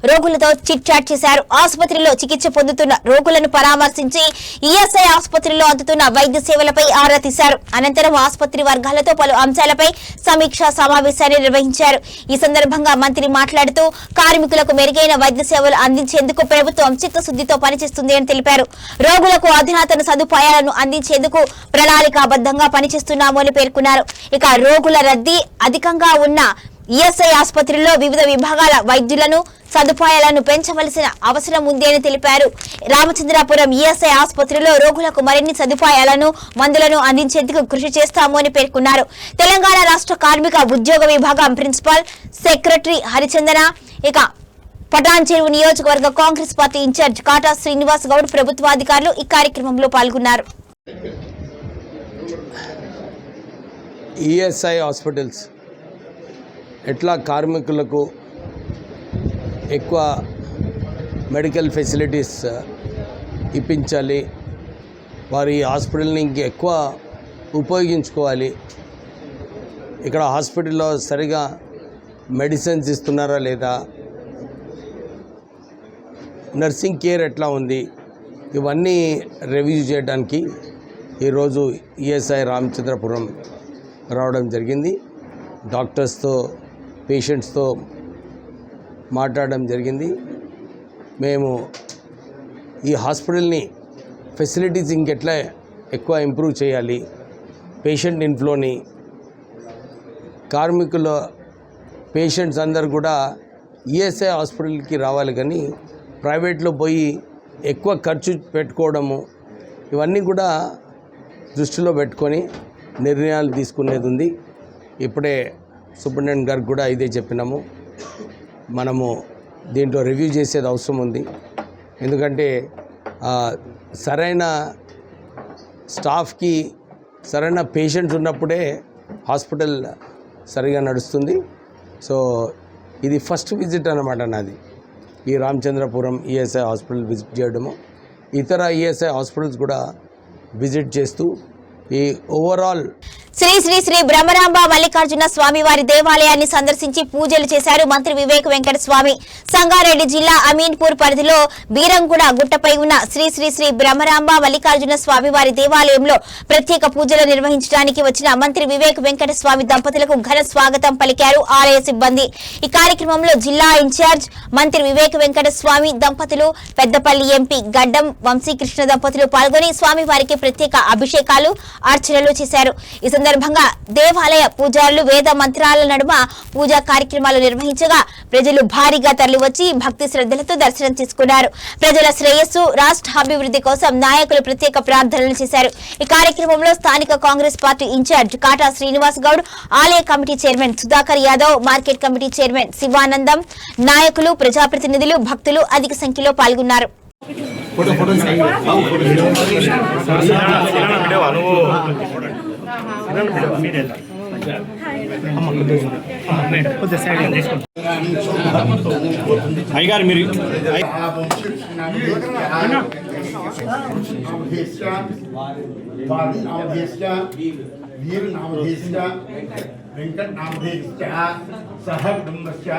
రోగులతో చిట్ చాట్ చేశారు. ఆసుపత్రిలో చికిత్స పొందుతున్న రోగులను పరామర్శించి ఈఎస్ఐ ఆసుపత్రిలో అందుతున్న వైద్య సేవలపై ఆరా తీశారు. అనంతరం ఆసుపత్రి వర్గాలతో పలు అంశాలపై సమీక్షా సమావేశాన్ని నిర్వహించారు. ఈ సందర్భంగా మంత్రి మాట్లాడుతూ కార్మికులకు మెరుగైన వైద్య సేవలు అందించేందుకు ప్రభుత్వం చిత్తశుద్దితో పనిచేస్తుంది అని తెలిపారు. రోగులకు అధునాతన సదుపాయాలను అందించేందుకు ప్రణాళికాబద్ధంగా పనిచేస్తున్నాము అని పేర్కొన్నారు. రోగుల రద్దీ అధికంగా ఉన్న ఈఎస్ఐ ఆసుపత్రిలో వివిధ విభాగాల వైద్యులను, సదుపాయాలను పెంచవలసిన అవసరం ఉంది అని తెలిపారు. రామచంద్రాపురం ఈఎస్ఐ ఆసుపత్రిలో రోగులకు మరిన్ని సదుపాయాలను, మందులను అందించేందుకు కృషి చేస్తాము అని పేర్కొన్నారు. తెలంగాణ రాష్ట్ర కార్మిక ఉద్యోగ విభాగం ప్రిన్సిపల్ సెక్రటరీ హరిచందన, పటాన్చెరు నియోజకవర్గ కాంగ్రెస్ పార్టీ ఇన్ఛార్జ్ కాటా శ్రీనివాస్ గౌడ్ ప్రభుత్వాధికారులు ఈ కార్యక్రమంలో పాల్గొన్నారు. ఈఎస్ఐ హాస్పిటల్స్ ఎట్లా కార్మికులకు ఎక్కువ మెడికల్ ఫెసిలిటీస్ ఇప్పించాలి, వారి హాస్పిటల్ని ఇంకెక్కువ ఉపయోగించుకోవాలి, ఇక్కడ హాస్పిటల్లో సరిగా మెడిసిన్స్ ఇస్తున్నారా లేదా, నర్సింగ్ కేర్ ఎట్లా ఉంది, ఇవన్నీ రివ్యూ చేయడానికి ఈరోజు ఈఎస్ఐ రామచంద్రపురం రావడం జరిగింది. డాక్టర్స్తో పేషెంట్స్తో మాట్లాడడం జరిగింది. మేము ఈ హాస్పిటల్ని ఫెసిలిటీస్ ఇంకెట్లా ఎక్కువ ఇంప్రూవ్ చేయాలి, పేషెంట్ ఇన్ఫ్లోని, కార్మికుల పేషెంట్స్ అందరు కూడా ఈఎస్ఐ హాస్పిటల్కి రావాలి కానీ ప్రైవేట్లో పోయి ఎక్కువ ఖర్చు పెట్టుకోవడము, ఇవన్నీ కూడా దృష్టిలో పెట్టుకొని నిర్ణయాలు తీసుకునేది ఉంది. ఇప్పుడే సూపరింటెండెంట్ గారికి కూడా ఇదే చెప్పినాము. మనము దీంట్లో రివ్యూ చేసేది అవసరం ఉంది. ఎందుకంటే సరైన స్టాఫ్కి సరైన పేషెంట్స్ ఉన్నప్పుడే హాస్పిటల్ సరిగా నడుస్తుంది. సో ఇది ఫస్ట్ విజిట్ అన్నమాట నాది, ఈ రామచంద్రపురం ఈఎస్ఐ హాస్పిటల్ విజిట్ చేయడము. ఇతర ఈఎస్ఐ హాస్పిటల్స్ కూడా విజిట్ చేస్తూ ఈ ఓవరాల్ శ్రీ శ్రీ శ్రీ బ్రహ్మరాంబ మల్లికార్జున స్వామి వారి దేవాలయాన్ని సందర్శించి పూజలు చేశారు మంత్రి వివేక్ వెంకట స్వామి. సంగారెడ్డి జిల్లా అమీన్పూర్ పరిధిలో బీరంగూడ గుట్టపై ఉన్న శ్రీ శ్రీ శ్రీ బ్రహ్మరాంబ మల్లికార్జున స్వామి వారి దేవాలయంలో ప్రత్యేక పూజలు నిర్వహించడానికి వచ్చిన మంత్రి వివేక్ వెంకట స్వామి దంపతులకు ఘన స్వాగతం పలికారు ఆలయ సిబ్బంది. ఈ కార్యక్రమంలో జిల్లా ఇన్ఛార్జ్ మంత్రి వివేక్ వెంకట స్వామి దంపతులు, పెద్దపల్లి ఎంపీ గడ్డం వంశీకృష్ణ దంపతులు పాల్గొని స్వామివారికి ప్రత్యేక అభిషేకాలు, అర్చనలు చేశారు. ఈ సందర్భంగా దేవాలయ పూజారులు వేద మంత్రాల నడుమ పూజా కార్యక్రమాలు నిర్వహించగా ప్రజలు భారీగా తరలివచ్చి భక్తి శ్రద్ధలతో దర్శనం చేసుకున్నారు. ప్రజల శ్రేయస్సు, రాష్ట్ర అభివృద్ధి కోసం నాయకులు ప్రత్యేక ప్రార్థనలు చేశారు. ఈ కార్యక్రమంలో స్థానిక కాంగ్రెస్ పార్టీ ఇన్ఛార్జ్ కాటా శ్రీనివాస్ గౌడ్, ఆలయ committee chairman Sudhakar Yadav, market committee chairman Sivanandam, నాయకులు, ప్రజాప్రతినిధులు, భక్తులు అధిక సంఖ్యలో పాల్గొన్నారు. అయ్యగారు మీరు వెంకట సహ కుటుంబస్య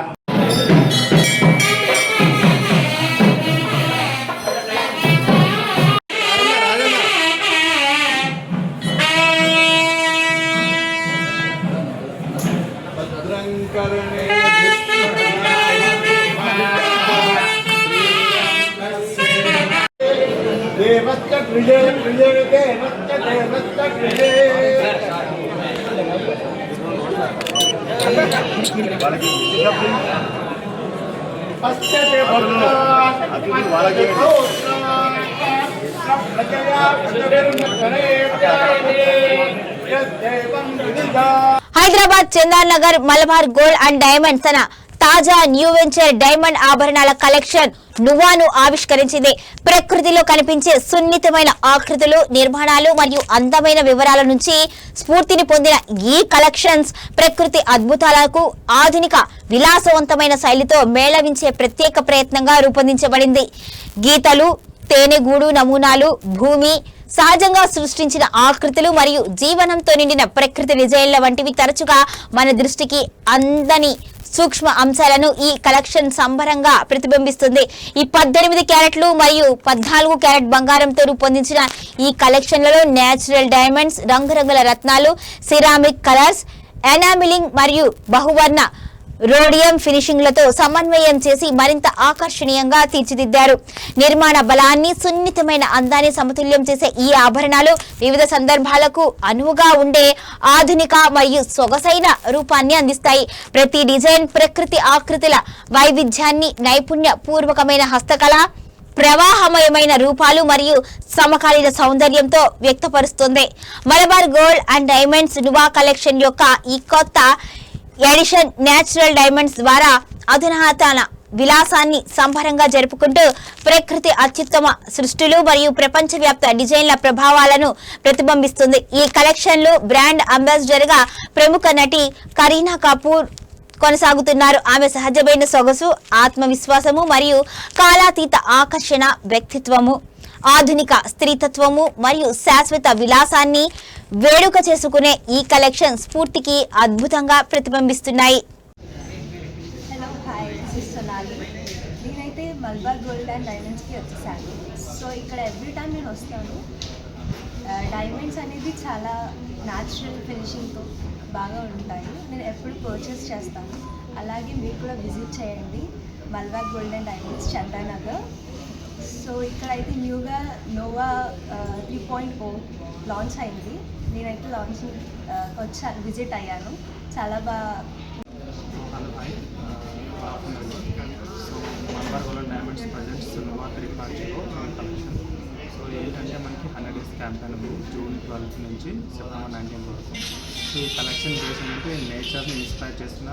Hyderabad Chandanagar Malabar gold and diamonds తన తాజా న్యూ వెంచర్ డైమండ్ ఆభరణాల కలెక్షన్ నువాను ఆవిష్కరించింది. ప్రకృతిలో కనిపించే సున్నితమైన ఆకృతులు, నిర్మాణాలు మరియు అందమైన వివరాల నుంచి స్ఫూర్తిని పొందిన ఈ కలెక్షన్స్ ప్రకృతి అద్భుతాలకు ఆధునిక విలాసవంతమైన శైలితో మేళవించే ప్రత్యేక ప్రయత్నంగా రూపొందించబడింది. గీతలు, తేనెగూడు నమూనాలు, భూమి సహజంగా సృష్టించిన ఆకృతులు మరియు జీవనంతో నిండిన ప్రకృతి డిజైన్ల వంటివి తరచుగా మన దృష్టికి అందని సూక్ష్మ అంశాలను ఈ కలెక్షన్ సంబరంగా ప్రతిబింబిస్తుంది. ఈ 18 క్యారెట్లు మరియు 14 క్యారెట్ బంగారంతో రూపొందించిన ఈ కలెక్షన్లలో నేచురల్ డైమండ్స్, రంగురంగుల రత్నాలు, సిరామిక్ కలర్స్, ఎనామిలింగ్ మరియు బహువర్ణ రోడియం ఫినిషింగ్లతో సమన్వయం చేసి మరింత ఆకర్షణీయంగా తీర్చిదిద్దారు. నిర్మాణ బలాన్ని, సున్నితమైన అందాన్ని సమతుల్యం చేసే ఈ ఆభరణాలు వివిధ సందర్భాలకు అనువుగా ఉండే ఆధునిక మరియు సొగసైన రూపాన్ని అందిస్తాయి. ప్రతి డిజైన్ ప్రకృతి ఆకృతుల వైవిధ్యాన్ని, నైపుణ్య పూర్వకమైన హస్తకళ, ప్రవాహమయమైన రూపాలు మరియు సమకాలీన సౌందర్యంతో వ్యక్తపరుస్తుంది. Malabar gold and diamonds Nua collection యొక్క ఈ కొత్త ఎడిషన్ నేచురల్ డైమండ్స్ ద్వారా అధునాతన విలాసాన్ని సంబరంగా జరుపుకుంటూ ప్రకృతి అత్యుత్తమ సృష్టిలు మరియు ప్రపంచవ్యాప్త డిజైన్ల ప్రభావాలను ప్రతిబింబిస్తుంది. ఈ కలెక్షన్లు బ్రాండ్ అంబాసిడర్ గా ప్రముఖ నటి కరీనా కపూర్ కొనసాగుతున్నారు. ఆమె సహజమైన సొగసు, ఆత్మవిశ్వాసము మరియు కాలాతీత ఆకర్షణ వ్యక్తిత్వము, ఆధునిక స్త్రీతత్వము మరియు శాశ్వత విలాసాన్ని వేడుక చేసుకునే ఈ కలెక్షన్ స్ఫూర్తికి అద్భుతంగా ప్రతిబింబిస్తున్నాయి. Hello hi this Sonali. నేనైతే మల్బార్ గోల్డ్ అండ్ డైమండ్స్కి వచ్చేసాను. సో ఇక్కడ ఎవ్రీ టైం నేను వస్తాను. డైమండ్స్ అనేది చాలా న్యాచురల్ ఫినిషింగ్తో బాగా ఉంటాయి. నేను ఎప్పుడు పర్చేస్ చేస్తాను. అలాగే మీరు కూడా విజిట్ చేయండి Malabar gold and diamonds Chandanagar. So ఇక్కడైతే న్యూగా నోవా 3.0 లాంచ్ అయింది. నేనైతే లాంచింగ్ వచ్చాను, విజిట్ అయ్యాను. చాలా బాగా. So Malabar gold diamonds presents Nova 3.0 collection. So ఏంటంటే మనకి 100 days క్యాంపెయిన్ ఉంది, జూన్ 12 నుంచి సెప్టెంబర్ 19 వరకు. సో ఈ కలెక్షన్ బేస్ ఏంటంటే నేచర్ని ఇన్స్పైర్ చేసిన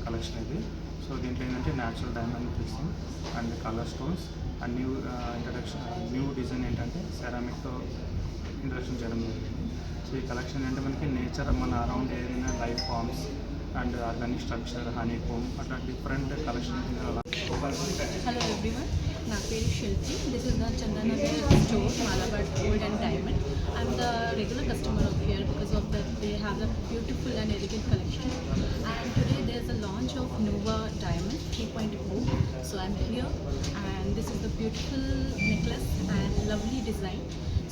కలెక్షన్ ఇది. సో దీంట్లో ఏంటంటే natural diamond fixing and colour stones and new design ఏంటంటే సెరామిక్తో ఇంట్రడక్షన్ చేయడం జరిగింది. సో ఈ కలెక్షన్ ఏంటంటే మనకి నేచర్ మన అరౌండ్ ఏదైనా life forms and organic structure, honey comb, అట్లా డిఫరెంట్ కలెక్షన్. హలో ఎవ్రీవన్, నా పేరు Shilpi. This is the Chandanagar store Malabar gold and diamond. I'm the regular customer of here because of that they have the beautiful and elegant collection. And today there's a launch of Nova Diamond 3.0. So I'm here and this is the beautiful necklace and lovely design.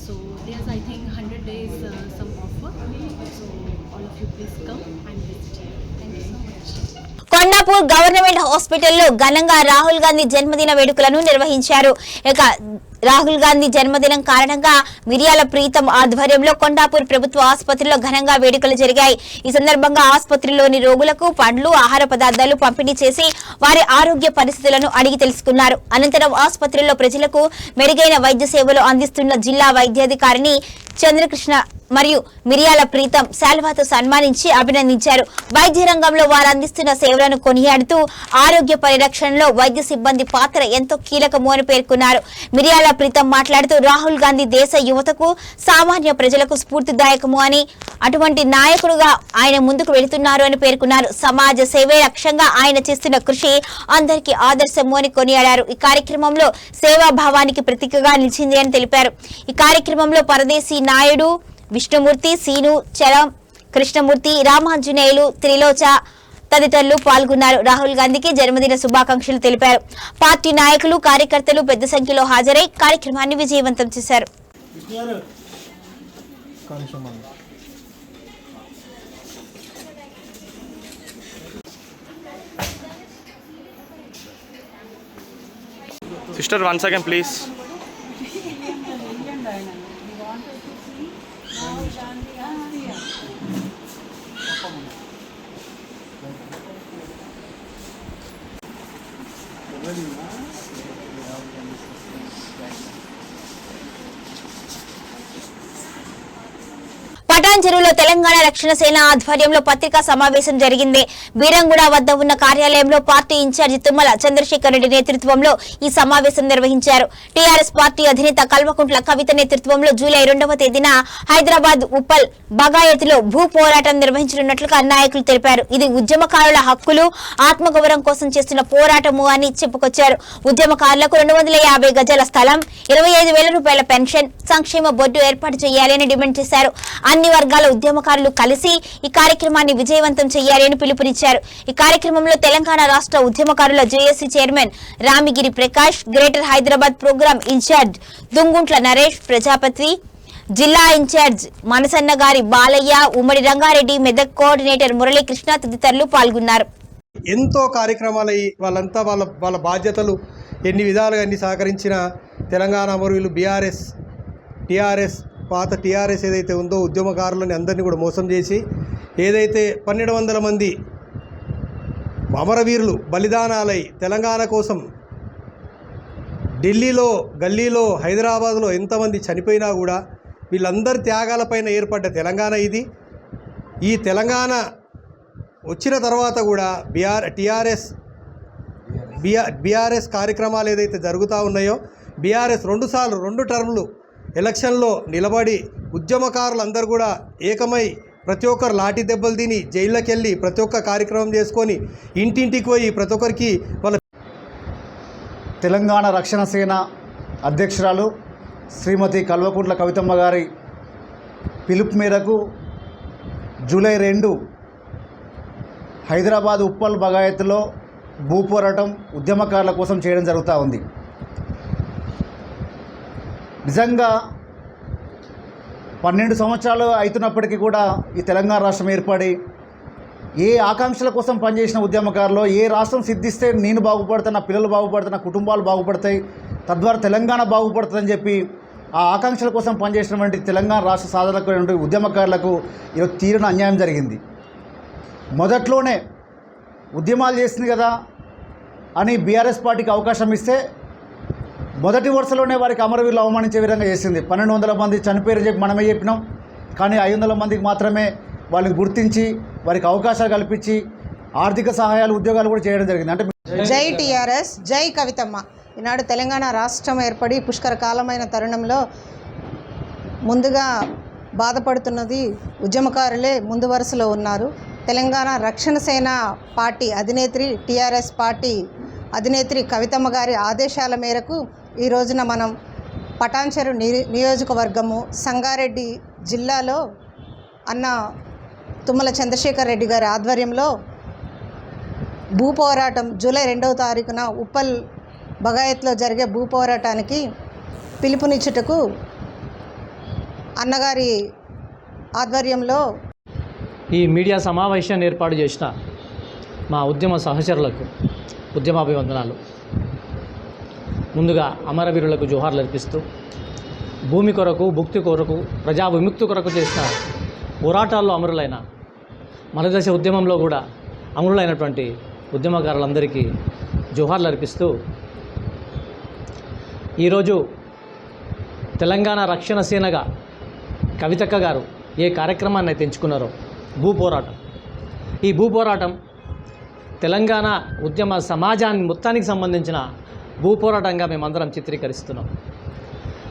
So there's I think 100 days some offer. So all of you please come and visit here. Thank you so much. Kondapur government హాస్పిటల్లో ఘనంగా రాహుల్ గాంధీ జన్మదిన వేడుకలను నిర్వహించారు. ఇక రాహుల్ గాంధీ జన్మదినం కారణంగా మిరియాల ప్రీతం ఆధ్వర్యంలో కొండాపూర్ ప్రభుత్వ ఆసుపత్రిలో ఘనంగా వేడుకలు జరిగాయి. ఈ సందర్భంగా ఆసుపత్రిలోని రోగులకు పండ్లు, ఆహార పదార్థాలు పంపిణీ చేసి వారి ఆరోగ్య పరిస్థితులను అడిగి తెలుసుకున్నారు. అనంతరం ఆసుపత్రిలో ప్రజలకు మెరుగైన వైద్య సేవలు అందిస్తున్న జిల్లా వైద్యాధికారిని చంద్రకృష్ణ మరియు మిరియాల ప్రీతం శాల్వాతో సన్మానించి అభినందించారు. వైద్య రంగంలో వారు అందిస్తున్న సేవలను కొనియాడుతూ ఆరోగ్య పరిరక్షణలో వైద్య సిబ్బంది పాత్ర ఎంతో కీలకము అని పేర్కొన్నారు. మిరియాల ప్రీతం మాట్లాడుతూ రాహుల్ గాంధీ దేశ యువతకు, సామాన్య ప్రజలకు స్ఫూర్తిదాయకము అని, అటువంటి నాయకుడుగా ఆయన ముందుకు వెళుతున్నారు అని పేర్కొన్నారు. సమాజ సేవే లక్ష్యంగా ఆయన చేస్తున్న కృషి అందరికీ ఆదర్శము అని కొనియాడారు. ఈ కార్యక్రమంలో సేవాభావానికి ప్రతీకగా నిలిచింది అని తెలిపారు. ఈ కార్యక్రమంలో పరదేశీ నాయుడు, విష్ణుమూర్తి, సీను, చలం, కృష్ణమూర్తి, రామాంజనేయులు, త్రిలోచ తదితరులు పాల్గొన్నారు. రాహుల్ గాంధీకి జన్మదిన శుభాకాంక్షలు తెలిపారు. పార్టీ నాయకులు, కార్యకర్తలు పెద్ద సంఖ్యలో హాజరై కార్యక్రమాన్ని విజయవంతం చేశారు. Sister 1 second please. పటాన్చెరువులో తెలంగాణ రక్షణ సేన ఆధ్వర్యంలో పత్రికా సమావేశం జరిగింది. బీరంగూడ వద్ద ఉన్న కార్యాలయంలో పార్టీ ఇన్ఛార్జి తుమ్మల చంద్రశేఖర్ రెడ్డి నేతృత్వంలో ఈ సమావేశం నిర్వహించారు. టీఆర్ఎస్ పార్టీ అధినేత కల్వకుంట్ల కవిత నేతృత్వంలో జూలై 2వ తేదీన హైదరాబాద్ ఉప్పల్ బగాయత్లో భూ పోరాటం నిర్వహించనున్నట్లుగా నాయకులు తెలిపారు. ఇది ఉద్యమకారుల హక్కులు, ఆత్మగౌరవం కోసం చేస్తున్న పోరాటము అని చెప్పుకొచ్చారు. ఉద్యమకారులకు 250 గజాల స్థలం, 25,000 రూపాయల పెన్షన్, సంక్షేమ బోర్డు ఏర్పాటు చేయాలని డిమాండ్ చేశారు. అన్ని వర్గాల ఉద్యమకారులు కలిసి ఈ కార్యక్రమాన్ని విజయవంతం చేయాలి అని పిలుపునిచ్చారు. ఈ కార్యక్రమంలో తెలంగాణ రాష్ట్ర ఉద్యమకారుల JAC chairman Ramigiri Prakash, greater Hyderabad program incharge Dunguntla Naresh Prajapati, జిల్లా ఇన్ఛార్జ్ మనసన్నగారి బాలయ్య, ఉమ్మడి రంగారెడ్డి మెదక్ కోఆర్డినేటర్ మురళీకృష్ణ తదితరులు పాల్గొన్నారు. ఎంతో కార్యక్రమాలు వాళ్ళంతా వాళ్ళ బాధ్యతలు ఎన్ని విధాలుగా ఎన్ని సహకరించిన తెలంగాణ అమరులు టీఆర్ఎస్ పాత టీఆర్ఎస్ ఏదైతే ఉందో ఉద్యమకారులని అందరినీ కూడా మోసం చేసి ఏదైతే 1200 మంది అమరవీరులు బలిదానాలై తెలంగాణ కోసం ఢిల్లీలో, గల్లీలో, హైదరాబాద్లో ఎంతమంది చనిపోయినా కూడా వీళ్ళందరి త్యాగాలపైన ఏర్పడ్డ తెలంగాణ ఇది. ఈ తెలంగాణ వచ్చిన తర్వాత కూడా బీఆర్ఎస్ కార్యక్రమాలు ఏదైతే జరుగుతూ ఉన్నాయో, బీఆర్ఎస్ 2 టర్ములు ఎలక్షన్లో నిలబడి ఉద్యమకారులందరూ కూడా ఏకమై ప్రతి ఒక్కరు లాఠీ దెబ్బలు తిని జైల్లోకి వెళ్ళి ప్రతి ఒక్క కార్యక్రమం చేసుకొని ఇంటింటికి పోయి ప్రతి ఒక్కరికి వాళ్ళ తెలంగాణ రక్షణ సేన అధ్యక్షురాలు శ్రీమతి కల్వకుంట్ల కవితమ్మ గారి పిలుపు మేరకు జూలై 2 హైదరాబాద్ ఉప్పల్ బగాయత్లో భూ పోరాటం ఉద్యమకారుల కోసం చేయడం జరుగుతూ ఉంది. నిజంగా 12 సంవత్సరాలు అవుతున్నప్పటికీ కూడా ఈ తెలంగాణ రాష్ట్రం ఏర్పడి ఏ ఆకాంక్షల కోసం పనిచేసిన ఉద్యమకారులు, ఏ రాష్ట్రం సిద్ధిస్తే నేను బాగుపడతా, నా పిల్లలు బాగుపడతా, నా కుటుంబాలు బాగుపడతాయి, తద్వారా తెలంగాణ బాగుపడుతుందని చెప్పి ఆ ఆకాంక్షల కోసం పనిచేసినటువంటి తెలంగాణ రాష్ట్ర సాధనకు ఉద్యమకారులకు ఈరోజు తీరని అన్యాయం జరిగింది. మొదట్లోనే ఉద్యమాలు చేసింది కదా అని బీఆర్ఎస్ పార్టీకి అవకాశం ఇస్తే మొదటి వరుసలోనే వారికి అమరవీరులు అవమానించే విధంగా చేసింది. 1200 మంది చనిపోయారని చెప్పి మనమే చెప్పినాం, కానీ 500 మందికి మాత్రమే వాళ్ళని గుర్తించి వారికి అవకాశాలు కల్పించి ఆర్థిక సహాయాలు, ఉద్యోగాలు కూడా చేయడం జరిగింది. అంటే జై టీఆర్ఎస్, జై కవితమ్మ. ఈనాడు తెలంగాణ రాష్ట్రం ఏర్పడి పుష్కర కాలమైన తరుణంలో ముందుగా బాధపడుతున్నది ఉద్యమకారులే ముందు వరుసలో ఉన్నారు. తెలంగాణ రక్షణ సేన పార్టీ అధినేత్రి, టీఆర్ఎస్ పార్టీ అధినేత్రి కవితమ్మ గారి ఆదేశాల మేరకు ఈ రోజున మనం పటాన్చెరు నియోజకవర్గము సంగారెడ్డి జిల్లాలో అన్న తుమ్మల చంద్రశేఖర్ రెడ్డి గారి ఆధ్వర్యంలో భూ పోరాటం జూలై 2వ తారీఖున ఉప్పల్ బగాయత్లో జరిగే భూ పోరాటానికి పిలుపునిచ్చుటకు అన్నగారి ఆధ్వర్యంలో ఈ మీడియా సమావేశాన్ని ఏర్పాటు చేసిన మా ఉద్యమ సహచరులకు ఉద్యమాభివందనాలు. ముందుగా అమరవీరులకు జోహార్లు అర్పిస్తూ భూమి కొరకు, భుక్తి కొరకు, ప్రజా విముక్తి కొరకు చేసిన పోరాటాల్లో అమరులైన మలదశ ఉద్యమంలో కూడా అమరులైనటువంటి ఉద్యమకారులందరికీ జోహార్లు అర్పిస్తూ ఈరోజు తెలంగాణ రక్షణ సేనగా కవితక్క గారు ఏ కార్యక్రమాన్ని అయితే ఎంచుకున్నారో భూ పోరాటం, ఈ భూ పోరాటం తెలంగాణ ఉద్యమ సమాజాన్ని మొత్తానికి సంబంధించిన భూ పోరాటంగా మేమందరం చిత్రీకరిస్తున్నాం.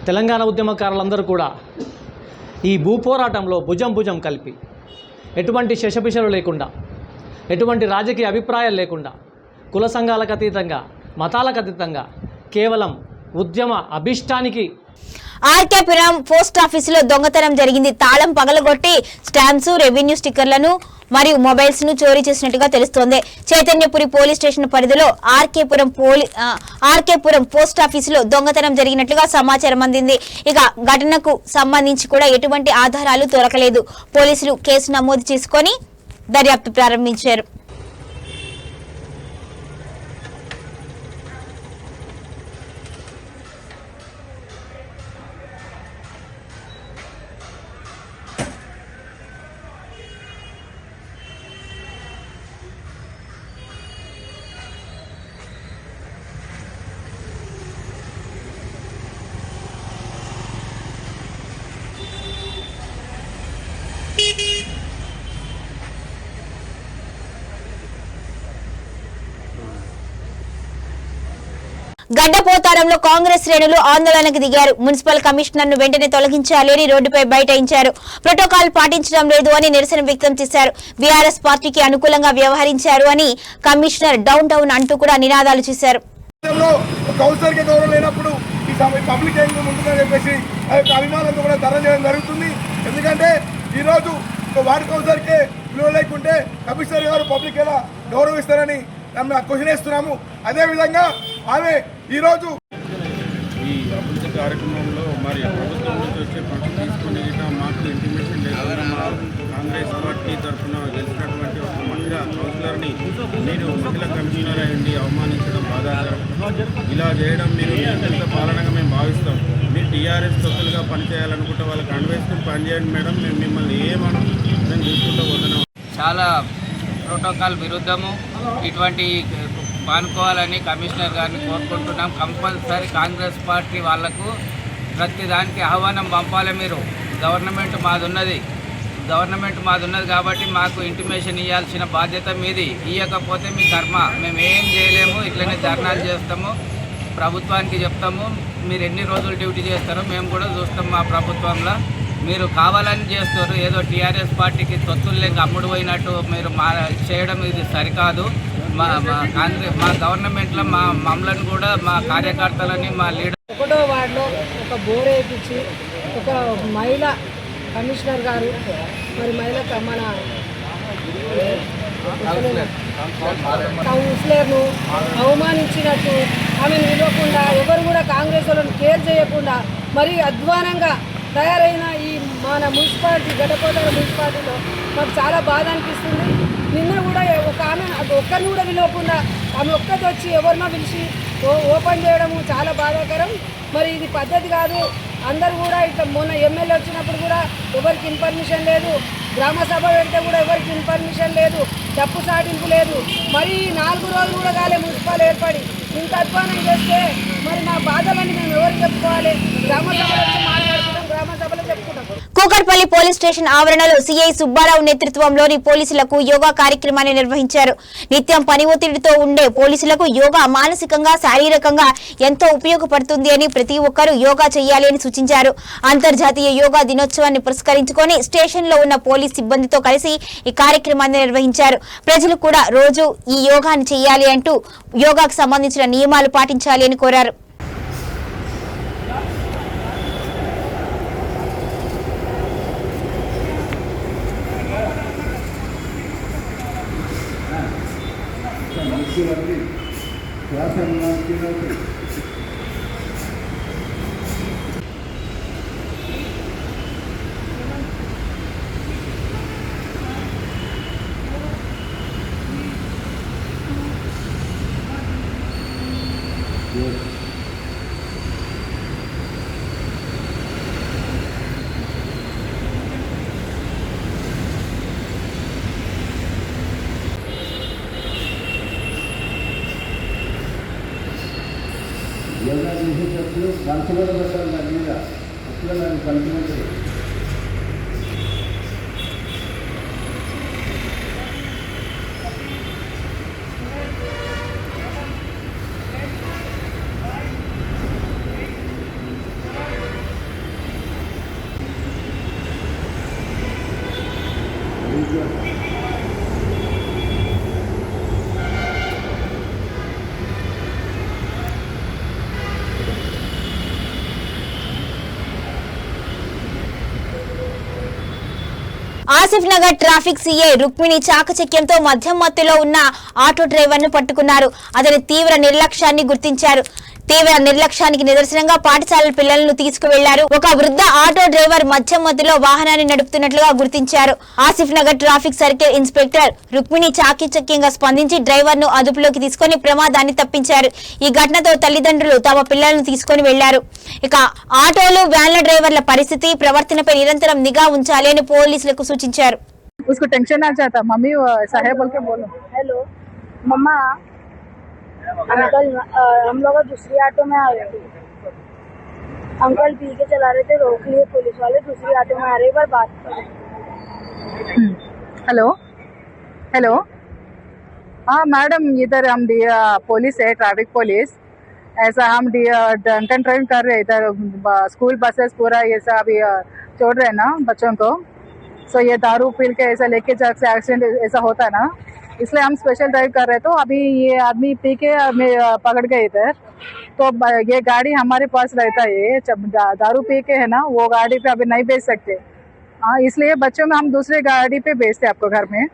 తెలంగాణ ఉద్యమకారులందరూ కూడా ఈ భూ పోరాటంలో భుజం కలిపి ఎటువంటి శశపిశలు లేకుండా, ఎటువంటి రాజకీయ అభిప్రాయాలు లేకుండా, కుల సంఘాలకు అతీతంగా, మతాలకు అతీతంగా కేవలం ఉద్యమ అభిష్టానికి ఆర్కేపురం పోస్ట్ ఆఫీసులో దొంగతనం జరిగింది. తాళం పగలగొట్టి స్టాంప్స్, రెవెన్యూ స్టిక్కర్లను మరియు మొబైల్స్ ను చోరీ చేసినట్టుగా తెలుస్తోంది. చైతన్యపురి పోలీస్ స్టేషన్ పరిధిలో ఆర్కేపురం పోస్ట్ ఆఫీసులో దొంగతనం జరిగినట్లుగా సమాచారం అందింది. ఇక ఘటనకు సంబంధించి కూడా ఎటువంటి ఆధారాలు దొరకలేదు. పోలీసులు కేసు నమోదు చేసుకొని దర్యాప్తు ప్రారంభించారు. గడ్డపోతారంలో కాంగ్రెస్ శ్రేణులు ఆందోళనకు దిగారు. మున్సిపల్ కమిషనర్ ను వెంటనే తొలగించాలని రోడ్డుపై బైఠాయించారు. ప్రోటోకాల్ పాటించడం లేదు అని నిరసన వ్యక్తం చేశారు. బీఆర్ఎస్ పార్టీకి అనుకూలంగా వ్యవహరించారు అని కమిషనర్ డౌన్ డౌన్ అంటూ కూడా నినాదాలు చేశారు. ఎందుకంటే ఈ రోజు వార్డు కౌన్సిలర్కే విలువ లేకుంటే కమిషనర్ గారు పబ్లిక్ ఎలా గౌరవిస్తారని క్వశ్చన్ వేస్తున్నాము. అదేవిధంగా ఆమె ఈరోజు ఈ అభివృద్ధి కార్యక్రమంలో మరి ప్రభుత్వం నుంచి వచ్చే ఫండ్స్ తీసుకుని మాకు ఇంటిమేషన్ లేకుండా మా కాంగ్రెస్ పార్టీ తరఫున గెలిచినటువంటి ఒక మహిళా కౌన్సిలర్ని మీరు మహిళా కమిషనర్ అయ్యండి అవమానించడం బాధాకరం. ఇలా చేయడం మీరు నియంత్రిత పాలనగా మేము భావిస్తాం. మీరు టీఆర్ఎస్ తొత్తులుగా పనిచేయాలనుకుంటే వాళ్ళకి అన్వేషణ పనిచేయండి మేడం, మేము మిమ్మల్ని ఏమనం మేము చూసుకుంటూ పోతున్నాం. చాలా ప్రోటోకాల్ విరుద్ధము. ఇటువంటి మానుకోవాలని కమిషనర్ గారిని కోరుకుంటున్నాం. కంపల్సరీ కాంగ్రెస్ పార్టీ వాళ్లకు ప్రతి దానికి ఆహ్వానం పంపాలి. మీరు గవర్నమెంట్ మాది ఉన్నది కాబట్టి మాకు ఇంటిమేషన్ ఇవ్వాల్సిన బాధ్యత మీది. ఇవ్వకపోతే మీ కర్మ, మేము ఏం చేయలేము. ఇట్లనే ధర్నాలు చేస్తాము, ప్రభుత్వానికి చెప్తాము. మీరు ఎన్ని రోజులు డ్యూటీ చేస్తారో మేము కూడా చూస్తాం. మా ప్రభుత్వంలో మీరు కావాలని చేస్తారు. ఏదో టీఆర్ఎస్ పార్టీకి తొత్తులు లేక అమ్ముడు పోయినట్టు మీరు చేయడం ఇది సరికాదు. మా కాంగ్రెస్ మా గవర్నమెంట్లో మమ్మల్ని కూడా మా కార్యకర్తలని మా లీడర్ 1వ వార్డులో ఒక బోర్ వేయించి ఒక మహిళ కమిషనర్ గారు మరి మన కౌన్సిలర్ను అవమానించినట్టు ఆమెను విలువకుండా ఎవరు కూడా కాంగ్రెస్ వాళ్ళను కేర్ చేయకుండా మరీ అధ్వానంగా తయారైన ఈ మన మున్సిపాలిటీ గడ్డకోట మున్సిపాలిటీలో మాకు చాలా బాధ అనిపిస్తుంది. నిన్న కూడా ఒక ఆమె ఒక్కరిని కూడా విలువకుండా ఆమె ఒక్కటి వచ్చి ఎవరినో పిలిచి ఓపెన్ చేయడము చాలా బాధాకరం. మరి ఇది పద్ధతి కాదు. అందరు కూడా ఇట్లా మొన్న ఎమ్మెల్యే వచ్చినప్పుడు కూడా ఎవరికి ఇన్ఫర్మేషన్ లేదు, గ్రామ సభ పెడితే కూడా ఎవరికి ఇన్ఫర్మేషన్ లేదు, తప్పు సాటింపు లేదు. మరి 4 రోజులు కూడా కాలే మున్సిపల్ ఏర్పడి ఇంత అధ్వానం చేస్తే మరి మా బాధలని మేము ఎవరు చెప్పుకోవాలి? గ్రామ సభలో మాట్లాడుతున్నాం, గ్రామ సభలో చెప్పుకుంటాం. కూకట్పల్లి పోలీస్ స్టేషన్ ఆవరణలో సిఐ సుబ్బారావు నేతృత్వంలోని పోలీసులకు యోగా కార్యక్రమాన్ని నిర్వహించారు. నిత్యం పని ఒత్తిడితో ఉండే పోలీసులకు యోగా మానసికంగా శారీరకంగా ఎంతో ఉపయోగపడుతుంది అని ప్రతి ఒక్కరూ యోగా చేయాలి అని సూచించారు. అంతర్జాతీయ యోగా దినోత్సవాన్ని పురస్కరించుకొని స్టేషన్ లో ఉన్న పోలీస్ సిబ్బందితో కలిసి ఈ కార్యక్రమాన్ని నిర్వహించారు. ప్రజలు కూడా రోజు ఈ యోగాని చేయాలి అంటూ యోగాకు సంబంధించిన నియమాలు పాటించాలి అని కోరారు. యోగా చేసేటప్పుడు మనసులో పెట్టాలి, దాని మీద అప్పుడు దాన్ని కలిపినట్టు. ఆసిఫ్ నగర్ ట్రాఫిక్ సీఐ రుక్మిణి చాకచక్యంతో మద్యం మత్తులో ఉన్న ఆటో డ్రైవర్ను పట్టుకున్నారు. అతని తీవ్ర నిర్లక్ష్యాన్ని గుర్తించారు. తీవ్ర నిర్లక్ష్యానికి నిదర్శనంగా పాఠశాలల పిల్లలను తీసుకువెళ్లారు. ఒక వృద్ధ ఆటో డ్రైవర్ మద్యం మత్తులో వాహనాన్ని నడుపుతున్నట్లుగా గుర్తించారు. Asif Nagar traffic circle inspector Rukmini చాకచక్యంగా స్పందించి డ్రైవర్ ను అదుపులోకి తీసుకుని ప్రమాదాన్ని తప్పించారు. ఈ ఘటనతో తల్లిదండ్రులు తమ పిల్లలను తీసుకుని వెళ్లారు. ఇక ఆటోలు, వ్యాన్ల డ్రైవర్ల పరిస్థితి, ప్రవర్తనపై నిరంతరం నిఘా ఉంచాలి అని పోలీసులకు సూచించారు. उसको टेंशन आ जाता, मम्मी साहेब बोल के बोलो। हेलो मम्मा, अंकल हम लोग दूसरी ऑटो में आ रहे थे, अंकल पी के चला रहे थे, रोक लिए पुलिस वाले, दूसरी ऑटो में आ रहे, बार बात करें। हेलो हेलो, हाँ मैडम, इधर हम पुलिस है, ट्रैफिक पुलिस। ऐसा हम ड्रंक एंड ड्राइव कर रहे, इधर स्कूल बसेस पूरा ये सब अभी छोड़ रहे ना बच्चों को। सो ये दारू पी के ऐसा लेके जाके एक्सीडेंट ऐसा होता है ना, इसलिए हम स्पेशल ड्राइव कर रहे। तो अभी ये आदमी पी के पकड़ गए इधर, तो ये गाड़ी हमारे पास रहता है, जब दारू पी के है ना, वो गाड़ी पे अभी नहीं भेज सकते। हाँ, इसलिए बच्चों को हम दूसरे गाड़ी पे भेजते आपको घर में।